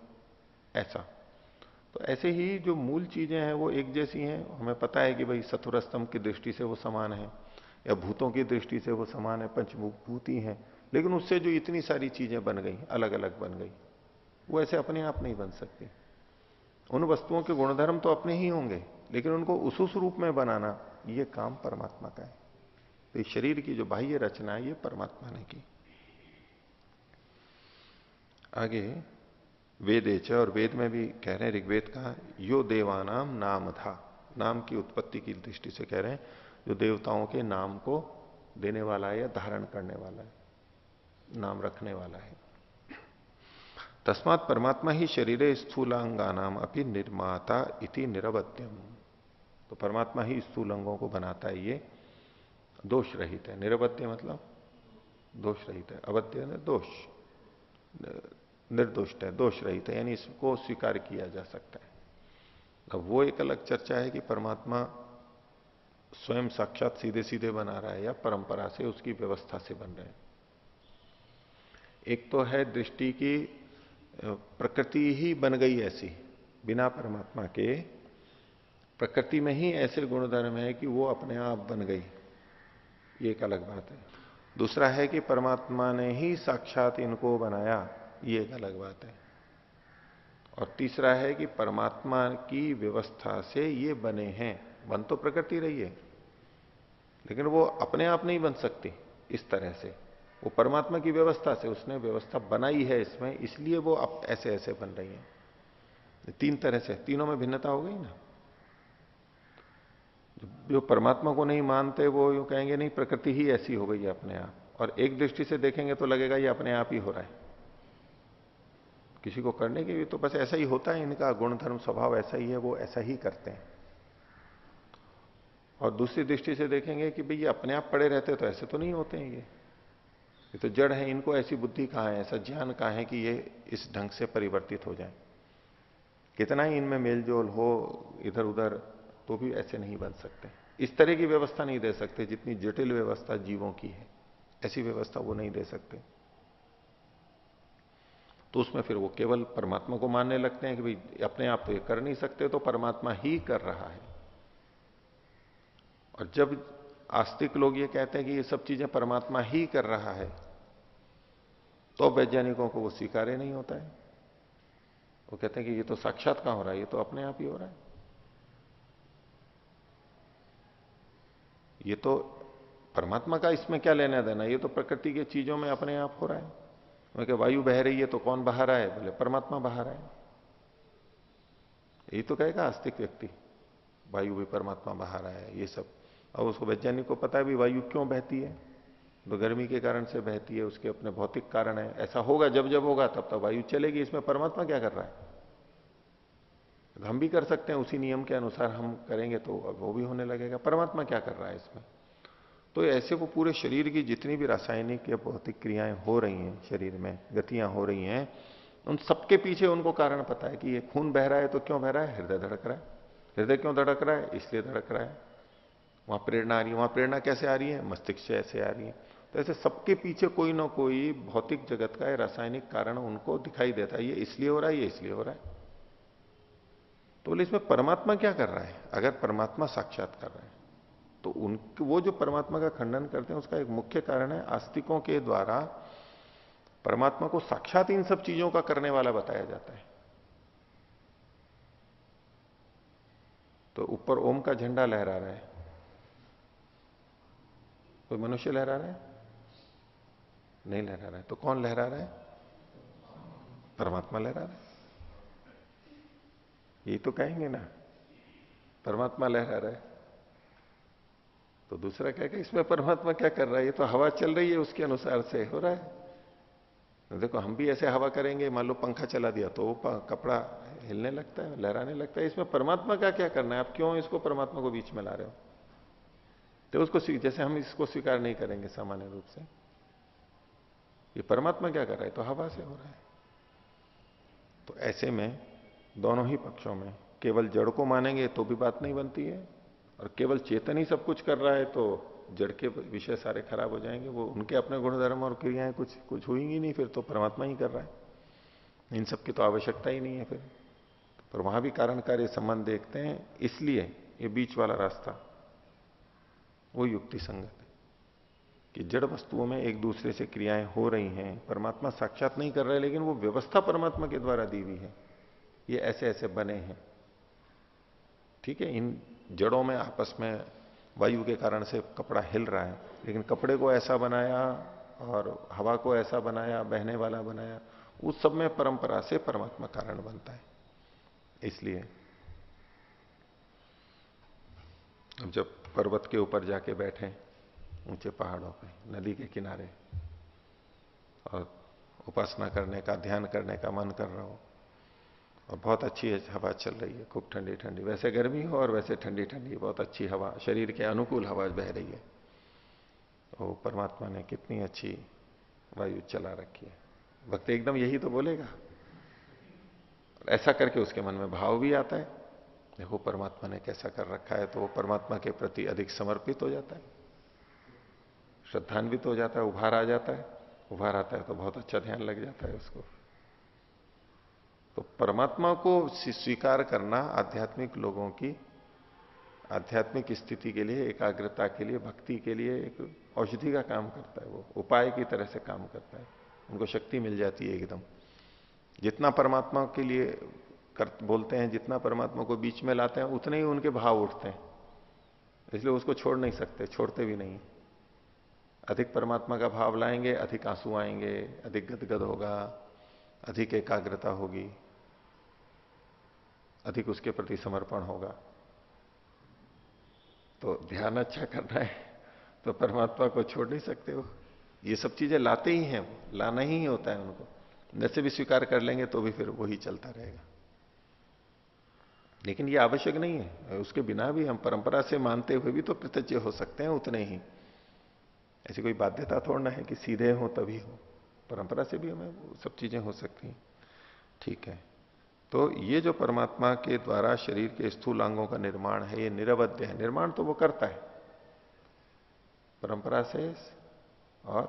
S1: ऐसा, तो ऐसे ही जो मूल चीजें हैं वो एक जैसी हैं। हमें पता है कि भाई सत्वर स्तंभ की दृष्टि से वो समान है, या भूतों की दृष्टि से वो समान है, पंचभूति हैं, लेकिन उससे जो इतनी सारी चीजें बन गई, अलग अलग बन गई, वो ऐसे अपने आप नहीं बन सकती। उन वस्तुओं के गुणधर्म तो अपने ही होंगे, लेकिन उनको उस रूप में बनाना, ये काम परमात्मा का है। तो इस शरीर की जो बाह्य रचना है ये परमात्मा ने की। आगे वेदेच, और वेद में भी कह रहे हैं, ऋग्वेद का यो देवानाम नाम था, नाम की उत्पत्ति की दृष्टि से कह रहे हैं, जो देवताओं के नाम को देने वाला है या धारण करने वाला है, नाम रखने वाला है। तस्मात परमात्मा ही शरीरे स्थूलांगानाम अपनी निर्माता इति निरवध्यम। तो परमात्मा ही स्थूल अंगों को बनाता है, ये दोष रहित है। निरवध्य मतलब दोष रहित है, अवध्य है दोष, निर्दोष है, दोष रहित है, यानी इसको स्वीकार किया जा सकता है। अब वो एक अलग चर्चा है कि परमात्मा स्वयं साक्षात सीधे सीधे बना रहा है या परंपरा से, उसकी व्यवस्था से बन रहे हैं। एक तो है दृष्टि की प्रकृति ही बन गई ऐसी, बिना परमात्मा के प्रकृति में ही ऐसे गुणधर्म है कि वो अपने आप बन गई, ये एक अलग बात है। दूसरा है कि परमात्मा ने ही साक्षात इनको बनाया, ये एक अलग बात है। और तीसरा है कि परमात्मा की व्यवस्था से ये बने हैं। बन तो प्रकृति रही है, लेकिन वो अपने आप नहीं बन सकती इस तरह से, वो परमात्मा की व्यवस्था से, उसने व्यवस्था बनाई है इसमें, इसलिए वो अब ऐसे ऐसे बन रही है। तीन तरह से, तीनों में भिन्नता हो गई ना। जो परमात्मा को नहीं मानते वो यूं कहेंगे नहीं प्रकृति ही ऐसी हो गई है अपने आप, और एक दृष्टि से देखेंगे तो लगेगा ये अपने आप ही हो रहा है, किसी को करने के भी तो बस ऐसा ही होता है, इनका गुणधर्म स्वभाव ऐसा ही है, वो ऐसा ही करते हैं। और दूसरी दृष्टि से देखेंगे कि भाई ये अपने आप पड़े रहते तो ऐसे तो नहीं होते हैं, ये तो जड़ है, इनको ऐसी बुद्धि कहां है, ऐसा ज्ञान कहां है कि ये इस ढंग से परिवर्तित हो जाए। कितना ही इनमें मेलजोल हो इधर उधर, तो भी ऐसे नहीं बन सकते। इस तरह की व्यवस्था नहीं दे सकते, जितनी जटिल व्यवस्था जीवों की है, ऐसी व्यवस्था वो नहीं दे सकते। तो उसमें फिर वो केवल परमात्मा को मानने लगते हैं कि भाई अपने आप तो ये कर नहीं सकते, तो परमात्मा ही कर रहा है। और जब आस्तिक लोग ये कहते हैं कि ये सब चीजें परमात्मा ही कर रहा है, तो वैज्ञानिकों को वो स्वीकार्य नहीं होता है। वो कहते हैं कि ये तो साक्षात कहां हो रहा है, ये तो अपने आप ही हो रहा है, ये तो परमात्मा का इसमें क्या लेना देना, ये तो प्रकृति की चीजों में अपने आप हो रहा है। मैं क्या वायु बह रही है तो कौन बहा रहा है, बोले परमात्मा बहा रहा है। यही तो कहेगा आस्तिक व्यक्ति, वायु भी परमात्मा बहा रहा है ये सब। अब उसको वैज्ञानिक को पता है भी वायु क्यों बहती है, तो गर्मी के कारण से बहती है, उसके अपने भौतिक कारण है, ऐसा होगा जब जब होगा तब तब वायु चलेगी, इसमें परमात्मा क्या कर रहा है। हम भी कर सकते हैं, उसी नियम के अनुसार हम करेंगे तो अब वो भी होने लगेगा, परमात्मा क्या कर रहा है इसमें। तो ऐसे वो पूरे शरीर की जितनी भी रासायनिक या भौतिक क्रियाएं हो रही हैं, शरीर में गतियां हो रही हैं, उन सबके पीछे उनको कारण पता है कि ये खून बह रहा है तो क्यों बह रहा है, हृदय धड़क रहा है। हृदय क्यों धड़क रहा है, इसलिए धड़क रहा है। वहां प्रेरणा आ रही है, वहां प्रेरणा कैसे आ रही है, मस्तिष्क से ऐसे आ रही है। तो ऐसे सबके पीछे कोई ना कोई भौतिक जगत का रासायनिक कारण उनको दिखाई देता है, ये इसलिए हो रहा है, ये इसलिए हो रहा है। तो बोले इसमें परमात्मा क्या कर रहा है। अगर परमात्मा साक्षात कर रहा है तो उनके वो जो परमात्मा का खंडन करते हैं, उसका एक मुख्य कारण है आस्तिकों के द्वारा परमात्मा को साक्षात इन सब चीजों का करने वाला बताया जाता है। तो ऊपर ओम का झंडा लहरा रहा है, कोई मनुष्य लहरा रहा है, नहीं लहरा रहा है, तो कौन लहरा रहा है, परमात्मा लहरा रहा है। यही तो कहेंगे ना, परमात्मा लहरा रहा है। तो दूसरा कहेगा इसमें परमात्मा क्या कर रहा है, ये तो हवा चल रही है उसके अनुसार से हो रहा है। तो देखो हम भी ऐसे हवा करेंगे, मान लो पंखा चला दिया तो वो कपड़ा हिलने लगता है, लहराने लगता है, इसमें परमात्मा का क्या करना है, आप क्यों इसको परमात्मा को बीच में ला रहे हो। तो उसको जैसे हम इसको स्वीकार नहीं करेंगे सामान्य रूप से, ये परमात्मा क्या कर रहा है, तो हवा से हो रहा है। तो ऐसे में दोनों ही पक्षों में केवल जड़ को मानेंगे तो भी बात नहीं बनती है, और केवल चेतन ही सब कुछ कर रहा है तो जड़ के विषय सारे खराब हो जाएंगे, वो उनके अपने गुणधर्म और क्रियाएं कुछ कुछ हुई नहीं, फिर तो परमात्मा ही कर रहा है, इन सब की तो आवश्यकता ही नहीं है फिर। पर वहां भी कारण कार्य संबंध देखते हैं, इसलिए ये बीच वाला रास्ता वो युक्ति संगत है कि जड़ वस्तुओं में एक दूसरे से क्रियाएं हो रही हैं, परमात्मा साक्षात नहीं कर रहा है, लेकिन वो व्यवस्था परमात्मा के द्वारा दी हुई है, ये ऐसे ऐसे बने हैं। ठीक है, इन जड़ों में आपस में वायु के कारण से कपड़ा हिल रहा है, लेकिन कपड़े को ऐसा बनाया और हवा को ऐसा बनाया, बहने वाला बनाया, उस सब में परंपरा से परमात्मा कारण बनता है। इसलिए अब जब पर्वत के ऊपर जाके बैठे, ऊंचे पहाड़ों पे, नदी के किनारे, और उपासना करने का, ध्यान करने का मन कर रहा हो, और बहुत अच्छी हवा चल रही है, खूब ठंडी ठंडी, वैसे गर्मी हो और वैसे ठंडी ठंडी, बहुत अच्छी हवा, शरीर के अनुकूल हवा बह रही है, तो परमात्मा ने कितनी अच्छी वायु चला रखी है। भक्त एकदम यही तो बोलेगा। ऐसा करके उसके मन में भाव भी आता है, देखो परमात्मा ने कैसा कर रखा है, तो वो परमात्मा के प्रति अधिक समर्पित हो जाता है, श्रद्धान्वित हो जाता है, उभार आ जाता है। उभार आता है तो बहुत अच्छा ध्यान लग जाता है उसको। तो परमात्मा को स्वीकार करना आध्यात्मिक लोगों की आध्यात्मिक स्थिति के लिए, एकाग्रता के लिए, भक्ति के लिए एक औषधि का काम करता है, वो उपाय की तरह से काम करता है। उनको शक्ति मिल जाती है एकदम। जितना परमात्मा के लिए बोलते हैं, जितना परमात्मा को बीच में लाते हैं, उतने ही उनके भाव उठते हैं। इसलिए उसको छोड़ नहीं सकते, छोड़ते भी नहीं। अधिक परमात्मा का भाव लाएंगे, अधिक आंसू आएंगे, अधिक गदगद होगा, अधिक एकाग्रता होगी, अधिक उसके प्रति समर्पण होगा। तो ध्यान अच्छा करना है तो परमात्मा को छोड़ नहीं सकते हो। ये सब चीजें लाते ही हैं, लाना ही होता है उनको। वैसे भी स्वीकार कर लेंगे तो भी फिर वही चलता रहेगा। लेकिन ये आवश्यक नहीं है, उसके बिना भी हम परंपरा से मानते हुए भी तो कृतज्ञ हो सकते हैं उतने ही। ऐसी कोई बाध्यता थोड़ा ना है कि सीधे हो तभी हो, परंपरा से भी हमें सब चीजें हो सकती हैं। ठीक है, तो ये जो परमात्मा के द्वारा शरीर के स्थूलांगों का निर्माण है, ये निरवध्य है। निर्माण तो वो करता है परंपरा से और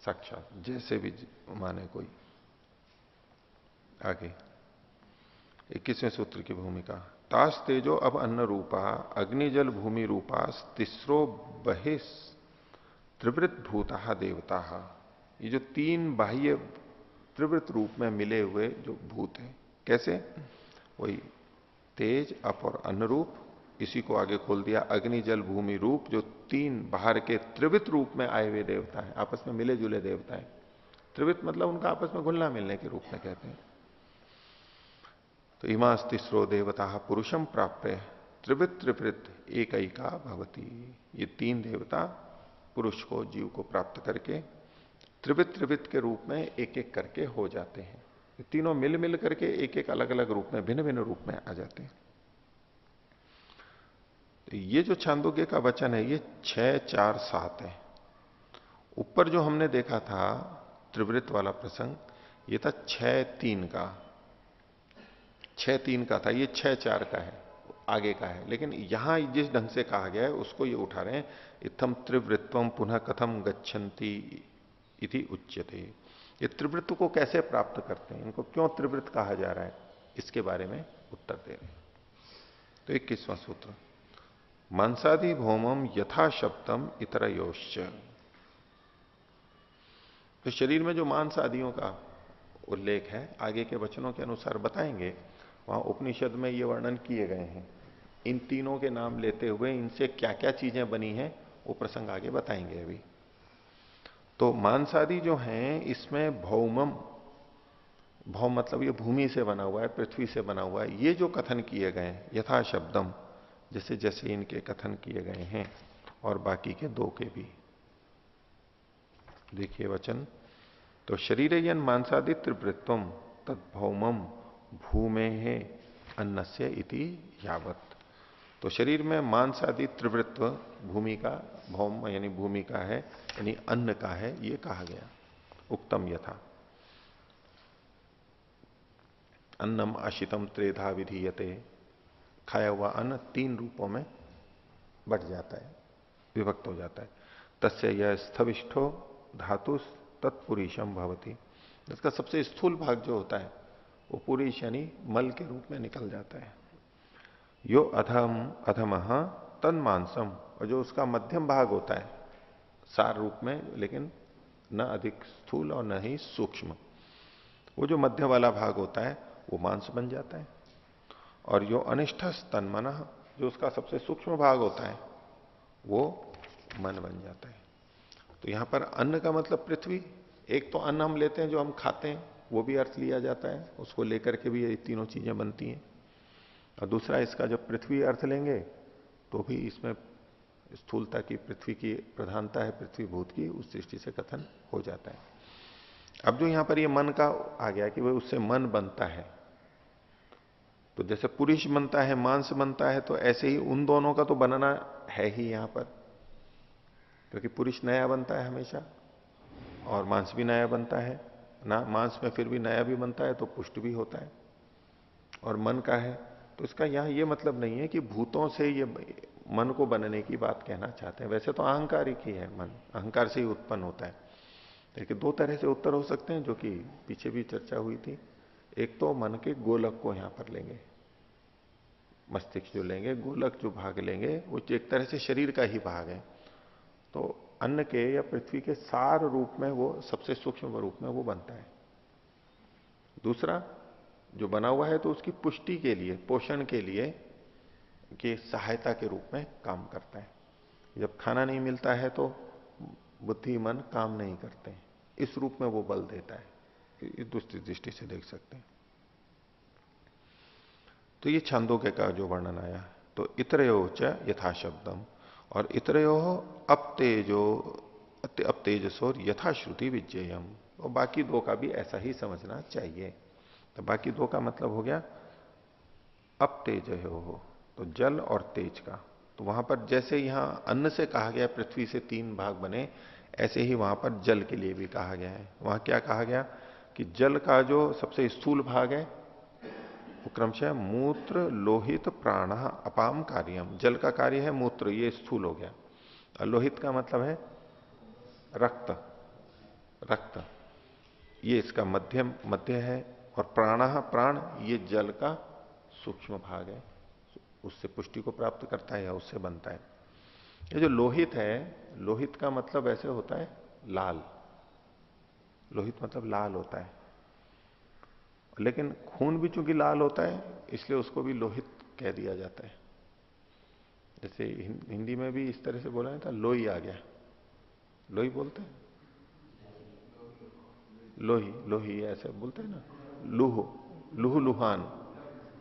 S1: साक्षात, जैसे भी माने कोई। आगे 21वें सूत्र की भूमिका। तास तेजो अब अन्न रूपा अग्निजल भूमि रूपा तिस्रो बहिस त्रिवृत भूता देवता। ये जो तीन बाह्य त्रिवृत रूप में मिले हुए जो भूत हैं, कैसे? वही तेज, अप और अन्न रूप, इसी को आगे खोल दिया अग्नि जल भूमि रूप, जो तीन बाहर के त्रिवृत रूप में आए हुए देवता हैं, आपस में मिले जुले देवता हैं। त्रिवृत मतलब उनका आपस में घुलना मिलने के रूप में कहते हैं। तो इमास तिस्रो देवता पुरुषम प्राप्य त्रिवृत त्रिवृत एक भवती। ये तीन देवता पुरुष को, जीव को प्राप्त करके त्रिवृत त्रिवृत के रूप में एक एक करके हो जाते हैं। ये तीनों मिल मिल करके एक एक अलग अलग रूप में, भिन्न भिन्न रूप में आ जाते हैं। तो ये जो छांदोग्य का वचन है, ये 6, 4, 7 है। ऊपर जो हमने देखा था त्रिवृत वाला प्रसंग, ये था 6, 3 का, 6, 3 का था, ये 6, 4 का है, आगे का है। लेकिन यहां जिस ढंग से कहा गया है उसको ये उठा रहे हैं, इत्थम त्रिवृत्वम पुनः कथम गच्छन्ति इति उच्यते। ये त्रिवृत्त को कैसे प्राप्त करते हैं, इनको क्यों त्रिवृत्त कहा जा रहा है, इसके बारे में उत्तर दे रहे हैं। तो 21वां सूत्र। मांसादि भौमम यथा शब्दम इतरयोश्च। तो शरीर में जो मांस आदियों का उल्लेख है, आगे के वचनों के अनुसार बताएंगे। वहां उपनिषद में ये वर्णन किए गए हैं। इन तीनों के नाम लेते हुए इनसे क्या क्या चीजें बनी हैं, वो प्रसंग आगे बताएंगे अभी। तो मांसादि जो हैं, इसमें भौमम, भौम मतलब ये भूमि से बना हुआ है, पृथ्वी से बना हुआ है। ये जो कथन किए गए हैं यथा शब्दम, जैसे जैसे इनके कथन किए गए हैं, और बाकी के दो के भी देखिए वचन। तो शरीरयन मांसादि त्रिवृत्वम तद भौमम भूमे है अन्नस्य इति यावत। तो शरीर में मांस आदि त्रिवृत्व भूमि का, भौम यानी भूमि का है, यानी अन्न का है, ये कहा गया। उक्तम यथा अन्नम आशितम त्रेधा विधीयते। खाया हुआ अन्न 3 रूपों में बढ़ जाता है, विभक्त हो जाता है। तस्य यह स्थविष्ठो धातुस तत्पुरीशम भवती। इसका सबसे स्थूल भाग जो होता है वो पुरीश यानी मल के रूप में निकल जाता है। यो अधम अधम तन मांसम, और जो उसका मध्यम भाग होता है सार रूप में, लेकिन न अधिक स्थूल और न ही सूक्ष्म, वो जो मध्य वाला भाग होता है वो मांस बन जाता है। और यो अनिष्ठस तन्मन, जो उसका सबसे सूक्ष्म भाग होता है वो मन बन जाता है। तो यहां पर अन्न का मतलब पृथ्वी। एक तो अन्न हम लेते हैं जो हम खाते हैं, वो भी अर्थ लिया जाता है, उसको लेकर के भी ये तीनों चीजें बनती हैं। और दूसरा इसका जब पृथ्वी अर्थ लेंगे तो भी इसमें स्थूलता की, पृथ्वी की प्रधानता है, पृथ्वी भूत की, उस दृष्टि से कथन हो जाता है। अब जो यहां पर ये मन का आ गया कि वह उससे मन बनता है, तो जैसे पुरुष बनता है, मांस बनता है, तो ऐसे ही उन दोनों का तो बनना है ही यहां पर, क्योंकि पुरुष नया बनता है हमेशा और मांस भी नया बनता है ना। मांस में फिर भी नया भी बनता है तो पुष्ट भी होता है, और मन का है। तो इसका यहां ये मतलब नहीं है कि भूतों से ये मन को बनने की बात कहना चाहते हैं। वैसे तो अहंकारिक ही है मन, अहंकार से ही उत्पन्न होता है। लेकिन दो तरह से उत्तर हो सकते हैं, जो कि पीछे भी चर्चा हुई थी। एक तो मन के गोलक को यहां पर लेंगे, मस्तिष्क जो लेंगे, गोलक जो भाग लेंगे, वो एक तरह से शरीर का ही भाग है। तो अन्न के या पृथ्वी के सार रूप में वो सबसे सूक्ष्म रूप में वो बनता है। दूसरा जो बना हुआ है तो उसकी पुष्टि के लिए, पोषण के लिए, कि सहायता के रूप में काम करता है। जब खाना नहीं मिलता है तो बुद्धि मन काम नहीं करते, इस रूप में वो बल देता है। इस दूसरी दृष्टि से देख सकते हैं। तो ये छांदोग्य का जो वर्णन आया, तो इतरयो च यथा शब्दम, और इतरयो अपतेजो अपतेजसोर यथाश्रुति विज्ञेयम, और बाकी दो का भी ऐसा ही समझना चाहिए। तो बाकी दो का मतलब हो गया अपतेज हो, तो जल और तेज का। तो वहां पर जैसे यहां अन्न से कहा गया पृथ्वी से तीन भाग बने, ऐसे ही वहां पर जल के लिए भी कहा गया है। वहां क्या कहा गया कि जल का जो सबसे स्थूल भाग है वो क्रमशः मूत्र लोहित प्राण अपाम कार्यम। जल का कार्य है मूत्र, ये स्थूल हो गया। और लोहित का मतलब है रक्त, रक्त ये इसका मध्यम मध्य है। और प्राण, प्राण ये जल का सूक्ष्म भाग है, उससे पुष्टि को प्राप्त करता है या उससे बनता है। ये जो लोहित है, लोहित का मतलब ऐसे होता है लाल, लोहित मतलब लाल होता है। लेकिन खून भी चूंकि लाल होता है इसलिए उसको भी लोहित कह दिया जाता है। जैसे हिंदी में भी इस तरह से बोला जाता है, लोही आ गया, लोही बोलते हैं, लोही लोही ऐसे बोलते हैं ना। लूह, लूह लुहान,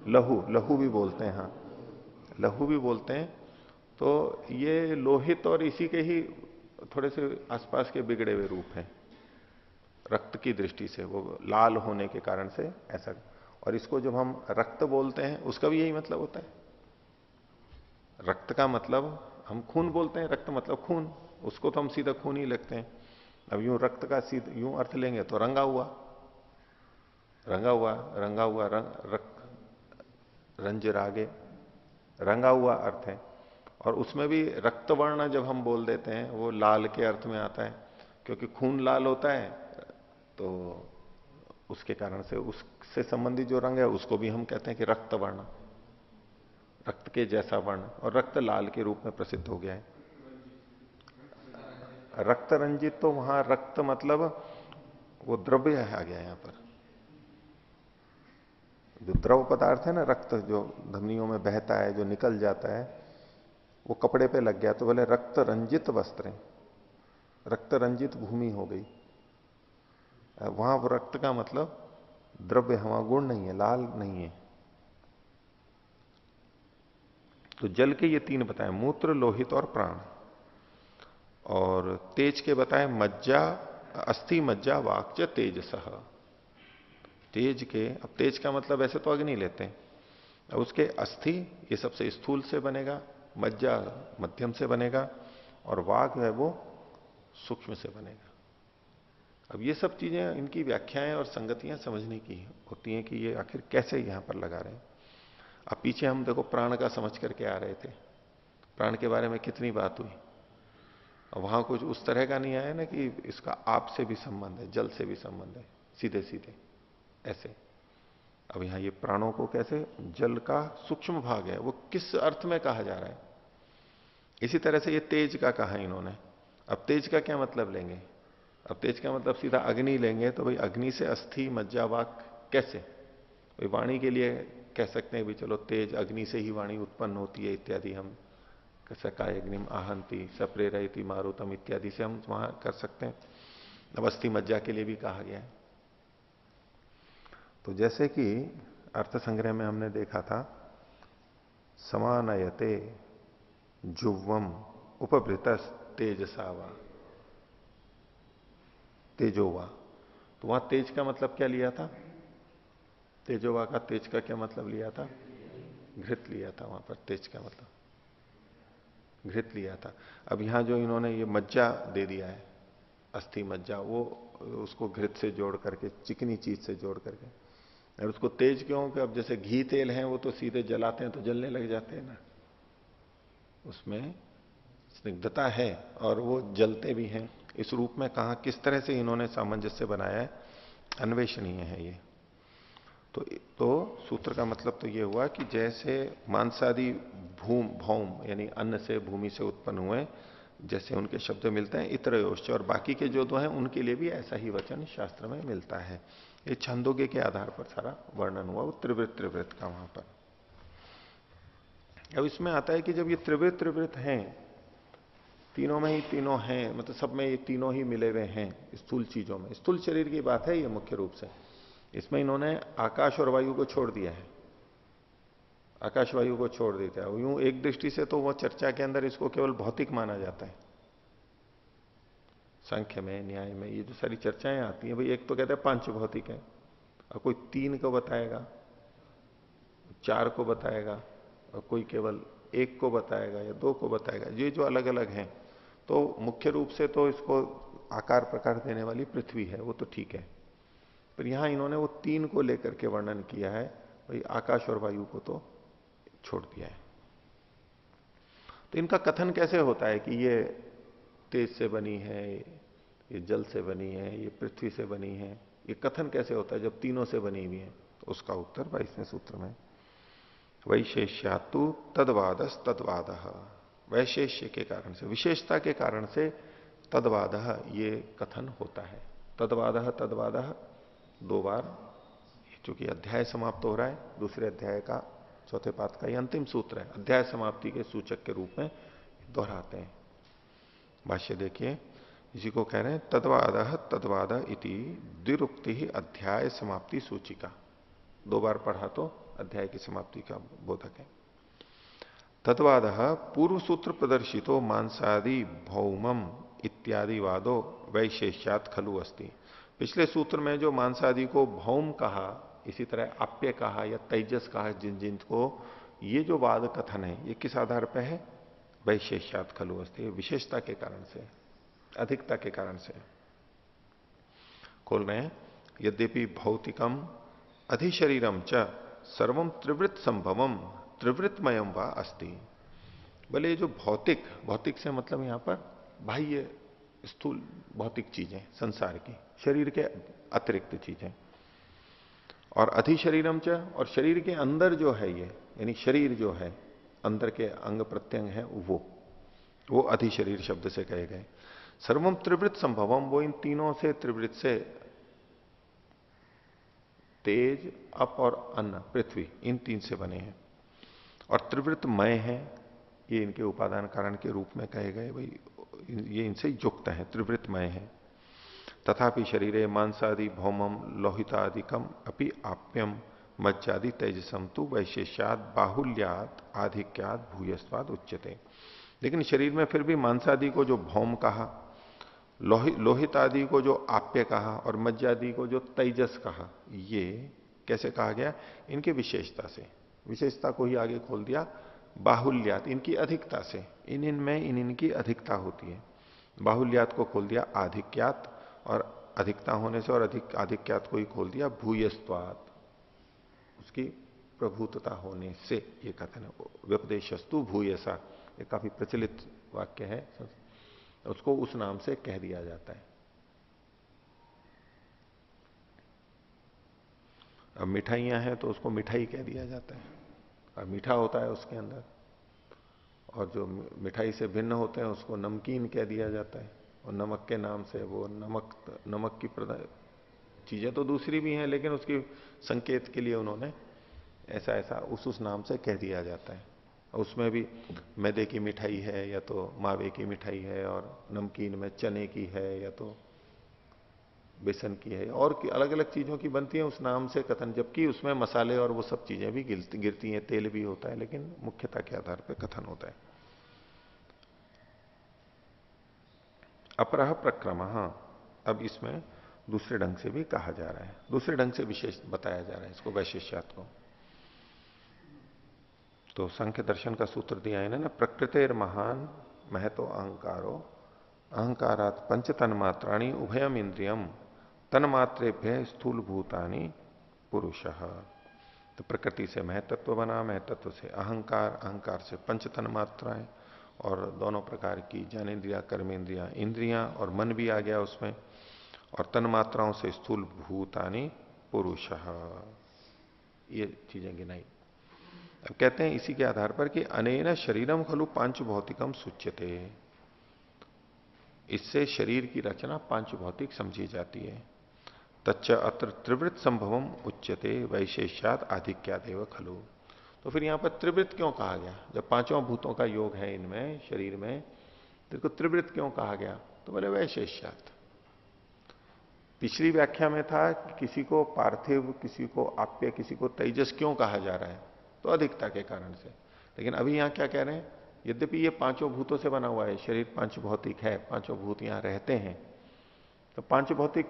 S1: लहू, लहू भी बोलते हैं, हाँ लहू भी बोलते हैं। तो ये लोहित और इसी के ही थोड़े से आसपास के बिगड़े हुए रूप हैं रक्त की दृष्टि से, वो लाल होने के कारण से ऐसा। और इसको जब हम रक्त बोलते हैं उसका भी यही मतलब होता है। रक्त का मतलब हम खून बोलते हैं, रक्त मतलब खून, उसको तो हम सीधा खून ही लगते हैं। अब यूं रक्त का सीधा यूं अर्थ लेंगे तो रंगा हुआ, रंगा हुआ, रंगा हुआ, रंज रागे, रंगा हुआ अर्थ है। और उसमें भी रक्त वर्ण जब हम बोल देते हैं वो लाल के अर्थ में आता है, क्योंकि खून लाल होता है, तो उसके कारण से उससे संबंधित जो रंग है उसको भी हम कहते हैं कि रक्त वर्ण, रक्त के जैसा वर्ण। और रक्त लाल के रूप में प्रसिद्ध हो गया है। रक्त रंजित, तो वहां रक्त मतलब वो द्रव्य आ गया यहां पर, जो द्रव पदार्थ है ना, रक्त जो धमनियों में बहता है, जो निकल जाता है, वो कपड़े पे लग गया तो बोले रक्त रंजित वस्त्र, रक्त रंजित भूमि हो गई। वहां वो रक्त का मतलब द्रव्य, वहां गुण नहीं है, लाल नहीं है। तो जल के ये तीन बताए, मूत्र लोहित और प्राण। और तेज के बताए मज्जा, अस्थि मज्जा वाक्च तेज सह। तेज के, अब तेज का मतलब ऐसे तो अग्नि लेते हैं, अब उसके अस्थि ये सबसे स्थूल से बनेगा, मज्जा मध्यम से बनेगा, और वाग है वो सूक्ष्म से बनेगा। अब ये सब चीजें, इनकी व्याख्याएं और संगतियां समझने की होती हैं कि ये आखिर कैसे यहां पर लगा रहे हैं। अब पीछे हम देखो प्राण का समझ करके आ रहे थे, प्राण के बारे में कितनी बात हुई। अब वहां कुछ उस तरह का नहीं आया ना कि इसका आप से भी संबंध है, जल से भी संबंध है, सीधे सीधे ऐसे। अब यहां ये प्राणों को कैसे, जल का सूक्ष्म भाग है, वो किस अर्थ में कहा जा रहा है। इसी तरह से ये तेज का कहा इन्होंने। अब तेज का क्या मतलब लेंगे, अब तेज का मतलब सीधा अग्नि लेंगे, तो भाई अग्नि से अस्थि मज्जा वाक कैसे, भाई वाणी के लिए कह सकते हैं भी चलो तेज, अग्नि से ही वाणी उत्पन्न होती है इत्यादि, हम सकाय अग्निम आहंती सप्रेरयति मारुतम इत्यादि से हम वहां कर सकते हैं। अब अस्थि मज्जा के लिए भी कहा गया है। तो जैसे कि अर्थ संग्रह में हमने देखा था, समानयते जुवम उपभृतस तेजसावा, तेजोवा। तो वहां तेज का मतलब क्या लिया था? तेजोवा का तेज का क्या मतलब लिया था? घृत लिया था वहां पर, तेज का मतलब घृत लिया था। अब यहां जो इन्होंने ये मज्जा दे दिया है, अस्थि मज्जा, वो उसको घृत से जोड़ करके, चिकनी चीज से जोड़ करके, और उसको तेज क्यों? कि अब जैसे घी तेल है वो तो सीधे जलाते हैं तो जलने लग जाते हैं ना, उसमें स्निग्धता है और वो जलते भी हैं। इस रूप में कहा, किस तरह से इन्होंने सामंजस्य बनाया है, अन्वेषणीय है ये। तो सूत्र का मतलब तो ये हुआ कि जैसे मांसादि भौम यानी अन्न से, भूमि से उत्पन्न हुए, जैसे उनके शब्द मिलते हैं इतरयोश्च, और बाकी के जो दो हैं उनके लिए भी ऐसा ही वचन शास्त्र में मिलता है। ये छंदोगे के आधार पर सारा वर्णन हुआ, वो त्रिवृत त्रिवृत का वहां पर। अब इसमें आता है कि जब ये त्रिवृत त्रिवृत हैं, तीनों में ही तीनों हैं, मतलब सब में ये तीनों ही मिले हुए हैं, स्थूल चीजों में, स्थूल शरीर की बात है ये मुख्य रूप से। इसमें इन्होंने आकाश और वायु को छोड़ दिया है, आकाश वायु को छोड़ देता है। यूं एक दृष्टि से तो वो चर्चा के अंदर इसको केवल भौतिक माना जाता है। संख्य में, न्याय में ये जो सारी चर्चाएं आती हैं, भाई एक तो कहते हैं पांच भौतिक है, और कोई तीन को बताएगा, चार को बताएगा, और कोई केवल एक को बताएगा या दो को बताएगा, ये जो अलग अलग हैं। तो मुख्य रूप से तो इसको आकार प्रकार देने वाली पृथ्वी है, वो तो ठीक है। पर यहां इन्होंने वो तीन को लेकर के वर्णन किया है, भाई आकाश और वायु को तो छोड़ दिया है। तो इनका कथन कैसे होता है कि ये तेज से बनी है, ये जल से बनी है, ये पृथ्वी से बनी है, ये कथन कैसे होता है जब तीनों से बनी हुई है? तो उसका उत्तर 22वें सूत्र में, वैशेष्यातु तदवादस तदवाद, वैशेष्य के कारण से, विशेषता के कारण से तदवाद ये कथन होता है। तदवाद तदवाद दो बार, चूंकि अध्याय समाप्त हो रहा है, दूसरे अध्याय का चौथे पाद का ये अंतिम सूत्र है, अध्याय समाप्ति के सूचक के रूप में दोहराते हैं। भाष्य देखिए, इसी को कह रहे हैं तद्वाद तद्वाद इति द्विरुक्ति ही अध्याय समाप्ति सूचिका। दो बार पढ़ा तो अध्याय की समाप्ति का बोधक है। तद्वाद पूर्व सूत्र प्रदर्शितो मांसादि भौमम इत्यादि वादो वैशेष्यात खलु अस्ति। पिछले सूत्र में जो मांसादि को भौम कहा, इसी तरह आप्य कहा या तेजस कहा, जिन जिन को, ये जो वाद कथन है ये किस आधार पर है? वैशेष्यात खलु अस्ति, विशेषता के कारण से, अधिकता के कारण से। खोल रहे हैं, यद्यपि भौतिकम अधिशरीरम च सर्वम त्रिवृत संभवम त्रिवृतमयम व अस्ति। बोले जो भौतिक, भौतिक से मतलब यहां पर बाह्य स्थूल भौतिक चीजें, संसार की, शरीर के अतिरिक्त चीजें, और अधिशरीरम च, और शरीर के अंदर जो है ये, यानी शरीर जो है, अंदर के अंग प्रत्यंग है वो अधिशरीर शब्द से कहे गए। सर्वम त्रिवृत संभवम, वो इन तीनों से, त्रिवृत से, तेज, अप और अन्न, पृथ्वी, इन तीन से बने हैं, और त्रिवृतमय है, ये इनके उपादान कारण के रूप में कहे गए, भाई ये इनसे युक्त है, त्रिवृतमय है। तथापि शरीरे मांसादि भौमम लोहितादिकम अपि आप्यम मज्जादि तेजसम तु वैशेष्याद बाहुल्यात आधिक्यात भूयस्वाद उच्यते। लेकिन शरीर में फिर भी मांसादि को जो भौम कहा, लोहित आदि को जो आप्य कहा, और मज्जादि को जो तेजस कहा, ये कैसे कहा गया? इनकी विशेषता से, विशेषता को ही आगे खोल दिया, बाहुल्यात, इनकी अधिकता से, इनमें इनकी अधिकता होती है। बाहुल्यात को खोल दिया आधिक्यात, और अधिकता होने से, और अधिक आधिक्यात को ही खोल दिया भूयस्वात, उसकी प्रभुतता होने से ये कथन है। व्यपदेशस्तु भूयसा, ये काफी प्रचलित वाक्य है, उसको उस नाम से कह दिया जाता है। अब मिठाइयां हैं तो उसको मिठाई कह दिया जाता है, और मीठा होता है उसके अंदर, और जो मिठाई से भिन्न होते हैं उसको नमकीन कह दिया जाता है, और नमक के नाम से वो नमक की चीजें तो दूसरी भी हैं, लेकिन उसकी संकेत के लिए उन्होंने ऐसा ऐसा उस नाम से कह दिया जाता है। उसमें भी मैदे की मिठाई है या तो मावे की मिठाई है, और नमकीन में चने की है या तो बेसन की है और अलग अलग चीजों की बनती है उस नाम से कथन, जबकि उसमें मसाले और वो सब चीजें भी गिरती हैं, तेल भी होता है, लेकिन मुख्यता के आधार पर कथन होता है। अपरह प्रक्रम, अब इसमें दूसरे ढंग से भी कहा जा रहा है, दूसरे ढंग से विशेष बताया जा रहा है इसको, वैशिष्यात को। तो संख्य दर्शन का सूत्र दिया है ना, प्रकृतिर महान महतो अहंकारो अहंकारात पंच तन्मात्राणी उभयम इंद्रियम तन्मात्रेभ्य स्थूल भूतानी पुरुष। तो प्रकृति से महतत्व बना, महतत्व से अहंकार, अहंकार से पंच तन्मात्राएं और दोनों प्रकार की ज्ञानेन्द्रिया, कर्मेंद्रिया, इंद्रियां और मन भी आ गया उसमें, और तन्मात्राओं से स्थूल भूतानी पुरुष, ये चीजें गिनाई। अब कहते हैं इसी के आधार पर कि अनेन शरीरम खलु पांच भौतिकम सुच्यते, इससे शरीर की रचना पांच भौतिक समझी जाती है। तच्च अत्र त्रिवृत संभवम उच्यते वैशेष्यात आधिक्यादेव खलु। तो फिर यहां पर त्रिवृत क्यों कहा गया, जब पांचों भूतों का योग है इनमें शरीर में, तो इसको त्रिवृत क्यों कहा गया? तो बोले वैशेष्यात। पिछली व्याख्या में था कि किसी को पार्थिव, किसी को आप्य, किसी को तेजस क्यों कहा जा रहा है, तो अधिकता के कारण से। लेकिन अभी यहां क्या कह रहे हैं, यद्यपि ये पांचों भूतों से बना हुआ है शरीर, पांच भौतिक है, पांचों भूत यहां रहते हैं, तो पांच भौतिक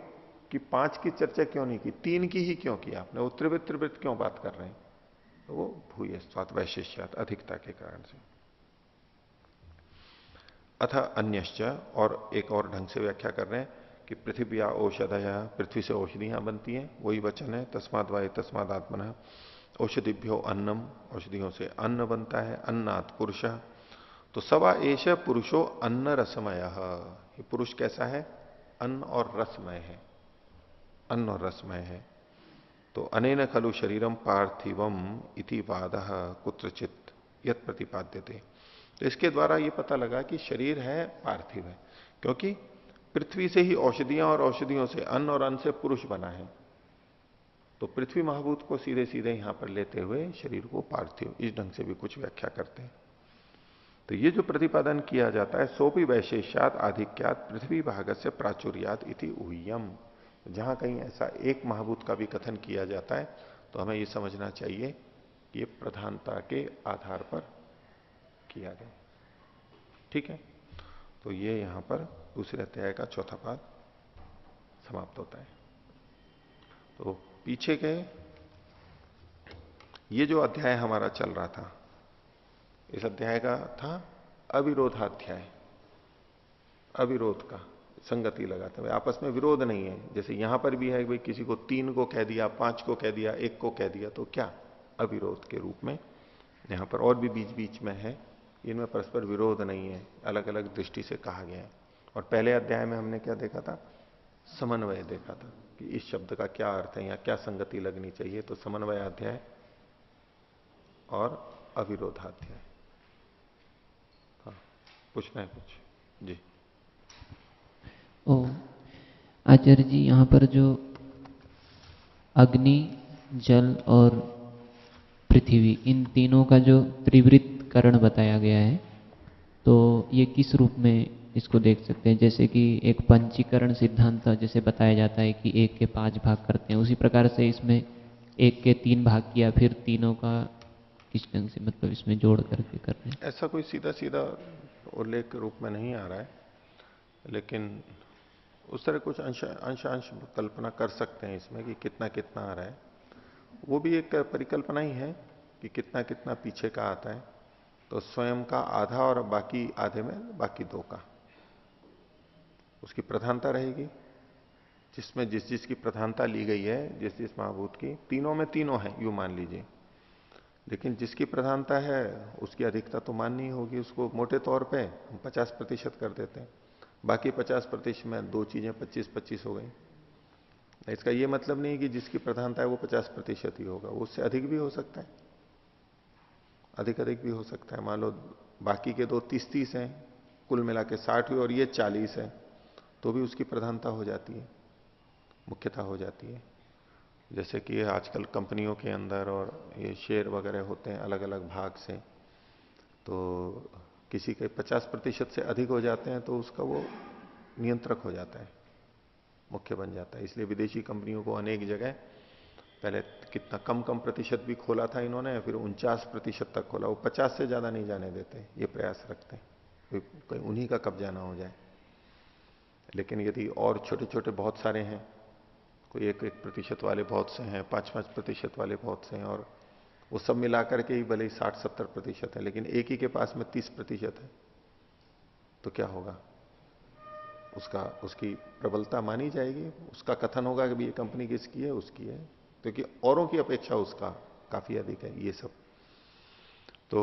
S1: की पांच की चर्चा क्यों नहीं की, तीन की ही क्यों की आपने? वो त्रिवृत त्रिवृत क्यों बात कर रहे हैं? तो वो भूयस्वात वैशिष्यात, अधिकता के कारण से। अथ अन्यश्च, और एक और ढंग से व्याख्या कर रहे हैं कि पृथ्वी औषधया, पृथ्वी से औषधियां बनती हैं, वही वचन है। तस्माद वायु तस्माद आत्मना औषधिभ्यो अन्नम, औषधियों से अन्न बनता है, अन्नात् पुरुष। तो सवा एश पुरुषो अन्न रसमय, ये पुरुष कैसा है? अन्न और रसमय है, अन्न और रसमय है। तो अनेन खलु शरीरम पार्थिवम इति वादः कुत्रचित यत प्रतिपाद्यते। तो इसके द्वारा ये पता लगा कि शरीर है पार्थिव है, क्योंकि पृथ्वी से ही औषधियां और औषधियों से अन्न और अन्न से पुरुष बना है। तो पृथ्वी महाभूत को सीधे सीधे यहां पर लेते हुए शरीर को पार्थिव, इस ढंग से भी कुछ व्याख्या करते हैं। तो ये जो प्रतिपादन किया जाता है, सोपि वैशेष्यात आधिक्यात पृथ्वी भाग से प्राचुर्यात इति उह्यम। जहां कहीं ऐसा एक महाभूत का भी कथन किया जाता है, तो हमें यह समझना चाहिए कि ये प्रधानता के आधार पर किया गया। ठीक है, तो ये यहां पर दूसरे अध्याय का चौथा पाद समाप्त होता है। तो पीछे के ये जो अध्याय हमारा चल रहा था, इस अध्याय का था अविरोधाध्याय, अविरोध का संगति लगाते हुए, आपस में विरोध नहीं है। जैसे यहां पर भी है, भाई किसी को तीन को कह दिया, पांच को कह दिया, एक को कह दिया, तो क्या अविरोध के रूप में यहां पर और भी बीच बीच में है, इनमें परस्पर विरोध नहीं है, अलग अलग दृष्टि से कहा गया है। और पहले अध्याय में हमने क्या देखा था? समन्वय देखा था कि इस शब्द का क्या अर्थ है, या क्या संगति लगनी चाहिए। तो समन्वय अध्याय और अविरोधाध्याय। हाँ, पूछना है कुछ? जी।
S2: ओ आचार्य जी, यहाँ पर जो अग्नि, जल और पृथ्वी, इन तीनों का जो त्रिवृत करण बताया गया है, तो ये किस रूप में इसको देख सकते हैं? जैसे कि एक पंचीकरण सिद्धांत जैसे बताया जाता है कि एक के 5 भाग करते हैं, उसी प्रकार से इसमें एक के 3 भाग किया, फिर तीनों का किस ढंग से मतलब इसमें जोड़ करके कर रहे हैं?
S1: ऐसा कोई सीधा सीधा उल्लेख रूप में नहीं आ रहा है, लेकिन उस तरह कुछ अंश अंश अंश कल्पना कर सकते हैं इसमें कि कितना कितना आ रहा है। वो भी एक परिकल्पना ही है कि कितना कितना पीछे का आता है। तो स्वयं का आधा और बाकी आधे में बाकी दो का, उसकी प्रधानता रहेगी, जिसमें जिस जिस की प्रधानता ली गई है, जिस जिस महाभूत की, तीनों में तीनों है यूं मान लीजिए। लेकिन जिसकी प्रधानता है उसकी अधिकता तो माननी होगी। उसको मोटे तौर पे हम 50% कर देते हैं, बाकी 50% में दो चीजें 25-25 हो गई। इसका यह मतलब नहीं कि जिसकी प्रधानता है वो 50% ही होगा, वो उससे अधिक भी हो सकता है, अधिक अधिक भी हो सकता है। मान लो बाकी के दो 30-30 हैं, कुल मिला के 60 हुए और ये 40 है, तो भी उसकी प्रधानता हो जाती है, मुख्यता हो जाती है। जैसे कि आजकल कंपनियों के अंदर और ये शेयर वगैरह होते हैं अलग अलग भाग से, तो किसी के 50% से अधिक हो जाते हैं तो उसका वो नियंत्रक हो जाता है। मुख्य बन जाता है। इसलिए विदेशी कंपनियों को अनेक जगह पहले कितना कम कम प्रतिशत भी खोला था इन्होंने, फिर 49% तक खोला। वो 50 से ज्यादा नहीं जाने देते, ये प्रयास रखते हैं कहीं उन्हीं का कब्जा ना हो जाए। लेकिन यदि और छोटे छोटे बहुत सारे हैं, कोई 1-1% वाले बहुत से हैं, 5-5% वाले बहुत से हैं, और वो सब मिलाकर के ही भले ही 60-70% है, लेकिन एक ही के पास में 30% है, तो क्या होगा? उसकी प्रबलता मानी जाएगी, उसका कथन होगा कि ये कंपनी किसकी है, उसकी है, क्योंकि औरों की अपेक्षा उसका काफी अधिक है ये सब। तो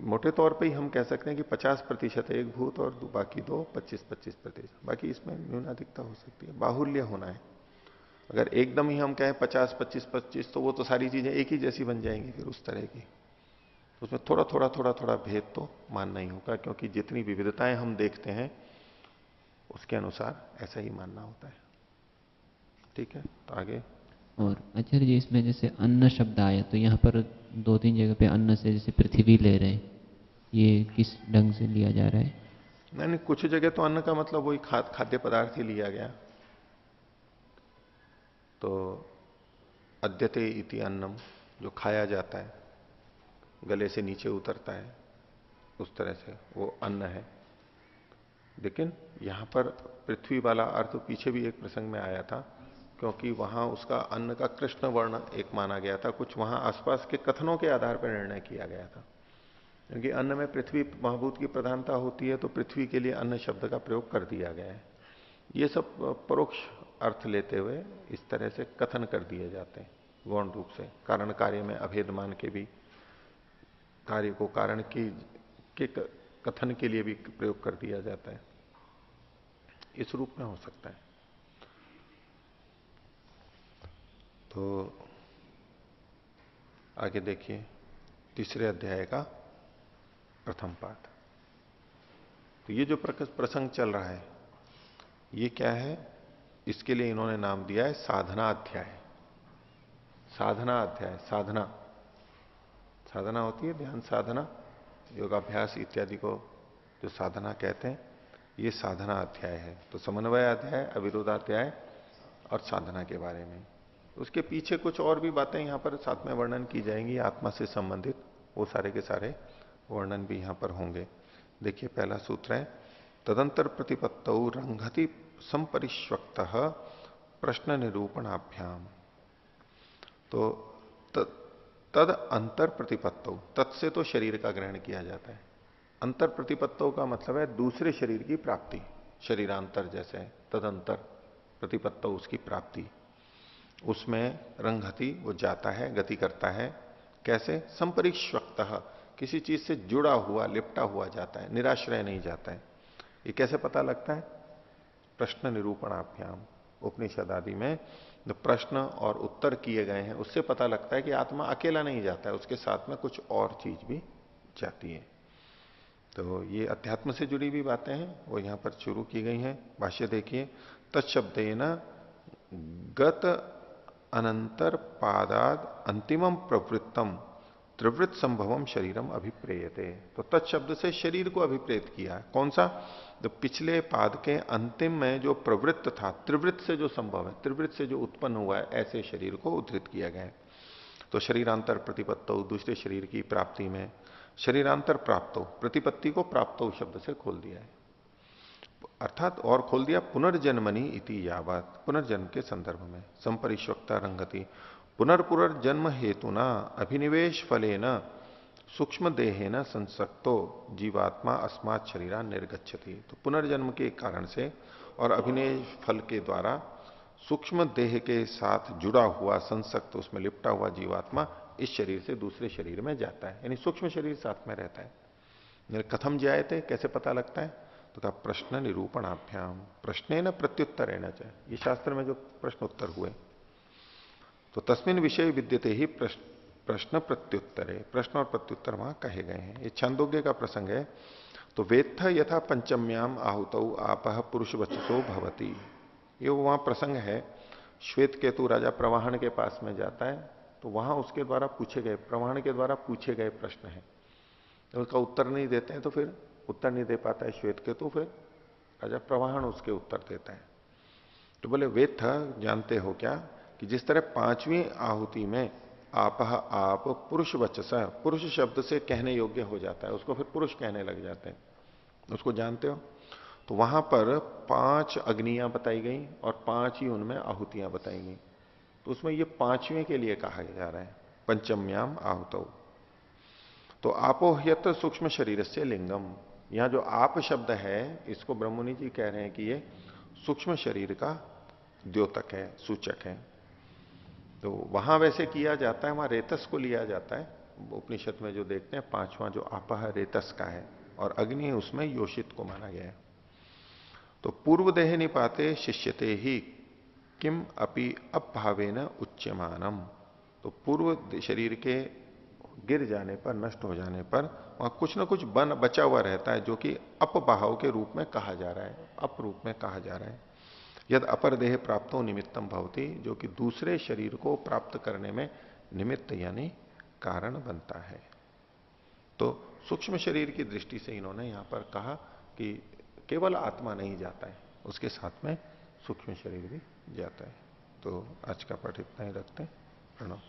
S1: मोटे तौर पे ही हम कह सकते हैं कि 50% एक भूत और बाकी दो 25-25%। बाकी इसमें न्यूनाधिकता हो सकती है, बाहुल्य होना है। अगर एकदम ही हम कहें 50-25-25, तो वो तो सारी चीजें एक ही जैसी बन जाएंगी फिर उस तरह की। तो उसमें थोड़ा थोड़ा भेद तो मानना ही होगा, क्योंकि जितनी विविधताएं हम देखते हैं उसके अनुसार ऐसा ही मानना होता है। ठीक है, तो आगे।
S2: और आचार्य जी, इसमें जैसे अन्न शब्द आया, तो यहाँ पर 2-3 जगह पे अन्न से जैसे पृथ्वी ले रहे हैं, ये किस ढंग से लिया जा रहा है?
S1: नहीं नहीं, कुछ जगह तो अन्न का मतलब वही खाद्य पदार्थ ही लिया गया। तो अद्यते इति अन्नम, जो खाया जाता है, गले से नीचे उतरता है, उस तरह से वो अन्न है। लेकिन यहां पर पृथ्वी वाला अर्थ पीछे भी एक प्रसंग में आया था, क्योंकि वहां उसका अन्न का कृष्ण वर्ण एक माना गया था। कुछ वहां आसपास के कथनों के आधार पर निर्णय किया गया था, क्योंकि अन्न में पृथ्वी महाभूत की प्रधानता होती है, तो पृथ्वी के लिए अन्न शब्द का प्रयोग कर दिया गया है। ये सब परोक्ष अर्थ लेते हुए इस तरह से कथन कर दिए जाते हैं, गौण रूप से कारण कार्य में अभेद मान के भी कार्य को कारण की के कथन के लिए भी प्रयोग कर दिया जाता है। इस रूप में हो सकता है। तो आगे देखिए, तीसरे अध्याय का प्रथम पाठ। तो ये जो प्रसंग चल रहा है, ये क्या है? इसके लिए इन्होंने नाम दिया है साधना अध्याय। साधना अध्याय, साधना, साधना होती है ध्यान साधना, योगाभ्यास इत्यादि को जो साधना कहते हैं, ये साधना अध्याय है। तो समन्वय अध्याय, अविरोधाध्याय और साधना के बारे में। उसके पीछे कुछ और भी बातें यहां पर साथ में वर्णन की जाएंगी आत्मा से संबंधित, वो सारे के सारे वर्णन भी यहां पर होंगे। देखिए, पहला सूत्र है तदंतर प्रतिपत्तौ रंगति संपरिष्वक्त प्रश्न निरूपणाभ्याम। तो तद अंतर प्रतिपत्तौ, तत्से तो शरीर का ग्रहण किया जाता है। अंतर प्रतिपत्तौ का मतलब है दूसरे शरीर की प्राप्ति, शरीरांतर जैसे तदंतर प्रतिपत्तौ उसकी प्राप्ति। उसमें रंगति, वो जाता है, गति करता है। कैसे? संपरिष्वक्त, किसी चीज से जुड़ा हुआ, लिपटा हुआ जाता है, निराश्रय नहीं जाता है। ये कैसे पता लगता है? प्रश्न निरूपणाभ्याम। उपनिषद आदि में जो प्रश्न और उत्तर किए गए हैं, उससे पता लगता है कि आत्मा अकेला नहीं जाता है, उसके साथ में कुछ और चीज भी जाती है। तो ये अध्यात्म से जुड़ी हुई बातें हैं, वो यहां पर शुरू की गई हैं। भाष्य देखिए, तत्शब्देन गत अनंतर पादाद अंतिमम प्रवृत्तम त्रिवृत संभवम शरीरम अभिप्रेयते। तो तत्शब्द से शरीर को अभिप्रेत किया है। कौन सा? तो पिछले पाद के अंतिम में जो प्रवृत्त था, त्रिवृत से जो संभव है, त्रिवृत से जो उत्पन्न हुआ है, ऐसे शरीर को उद्धृत किया गया है। तो शरीरांतर प्रतिपत्तो, दूसरे शरीर की प्राप्ति में, शरीरांतर प्राप्तो, प्रतिपत्ति को प्राप्तो शब्द से खोल दिया है, अर्थात और खोल दिया पुनर्जन्मनि इति यावत, पुनर्जन्म के संदर्भ में। संपरिष्वक्ता रंगति, पुनर्पुनर्जन्म हेतुना अभिनिवेश फलेन सूक्ष्म देहेन संसक्तो जीवात्मा अस्मात् शरीरा निर्गच्छति। तो पुनर्जन्म के कारण से और अभिनिवेश फल के द्वारा सूक्ष्म देह के साथ जुड़ा हुआ, संसक्त, उसमें लिपटा हुआ जीवात्मा इस शरीर से दूसरे शरीर में जाता है, यानी सूक्ष्म शरीर साथ में रहता है। कथम जायते, कैसे पता लगता है? तो कहा प्रश्न निरूपणाभ्याम, प्रश्न न प्रत्युत्तर रहना चाहिए। ये शास्त्र में जो प्रश्न उत्तर हुए, तो तस्मिन विषय विद्यते ही प्रश्न प्रत्युत्तर है, प्रश्न और प्रत्युत्तर वहां कहे गए हैं। ये छांदोग्य का प्रसंग है। तो वेत्थ यथा पंचम्याम आहुतौ आपह पुरुष वचसो भवती, ये वहां प्रसंग है। श्वेत केतु राजा प्रवाहन के पास में जाता है, तो वहां उसके द्वारा पूछे गए, प्रवाहन के द्वारा पूछे गए प्रश्न है, उसका उत्तर नहीं देते हैं, तो फिर उत्तर नहीं दे पाता है श्वेत केतु, फिर राजा प्रवाहन उसके उत्तर देता है। तो बोले वेद था, जानते हो क्या कि जिस तरह पांचवी आहुति में आप पुरुष वचसा, पुरुष शब्द से कहने योग्य हो जाता है, उसको फिर पुरुष कहने लग जाते हैं, उसको जानते हो। तो वहां पर 5 अग्नियां बताई गई और 5 ही उनमें आहुतियां बताई गई। तो उसमें ये पांचवें के लिए कहा जा रहा है पंचम्याम आहुतौ। तो आपोह्यत सूक्ष्म शरीर से लिंगम, यहां जो आप शब्द है इसको ब्रह्ममुनि जी कह रहे हैं कि ये सूक्ष्म शरीर का द्योतक है, सूचक है। तो वहां वैसे किया जाता है, वहां रेतस को लिया जाता है। उपनिषद में जो देखते हैं पांचवा जो आपह रेतस का है और अग्नि उसमें योषित को माना गया है। तो पूर्व देह निपाते शिष्यते ही किम अपि अपभावेन उच्यमानम। तो पूर्व शरीर के गिर जाने पर, नष्ट हो जाने पर वहां कुछ ना कुछ बन बचा हुआ रहता है जो कि अपभाव के रूप में कहा जा रहा है, अप रूप में कहा जा रहा है। यद अपर देह प्राप्तो निमित्तम भवति, जो कि दूसरे शरीर को प्राप्त करने में निमित्त यानी कारण बनता है। तो सूक्ष्म शरीर की दृष्टि से इन्होंने यहां पर कहा कि केवल आत्मा नहीं जाता है, उसके साथ में सूक्ष्म शरीर भी जाता है। तो आज का पाठ इतना ही रखते हैं। प्रणव।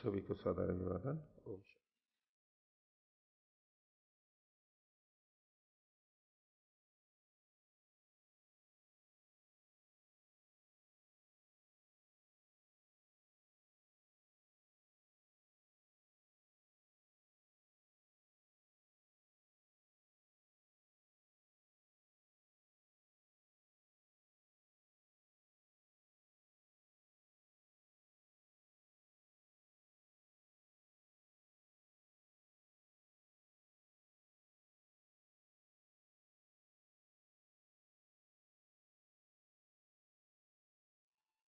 S1: सभी को साधारण निवारण।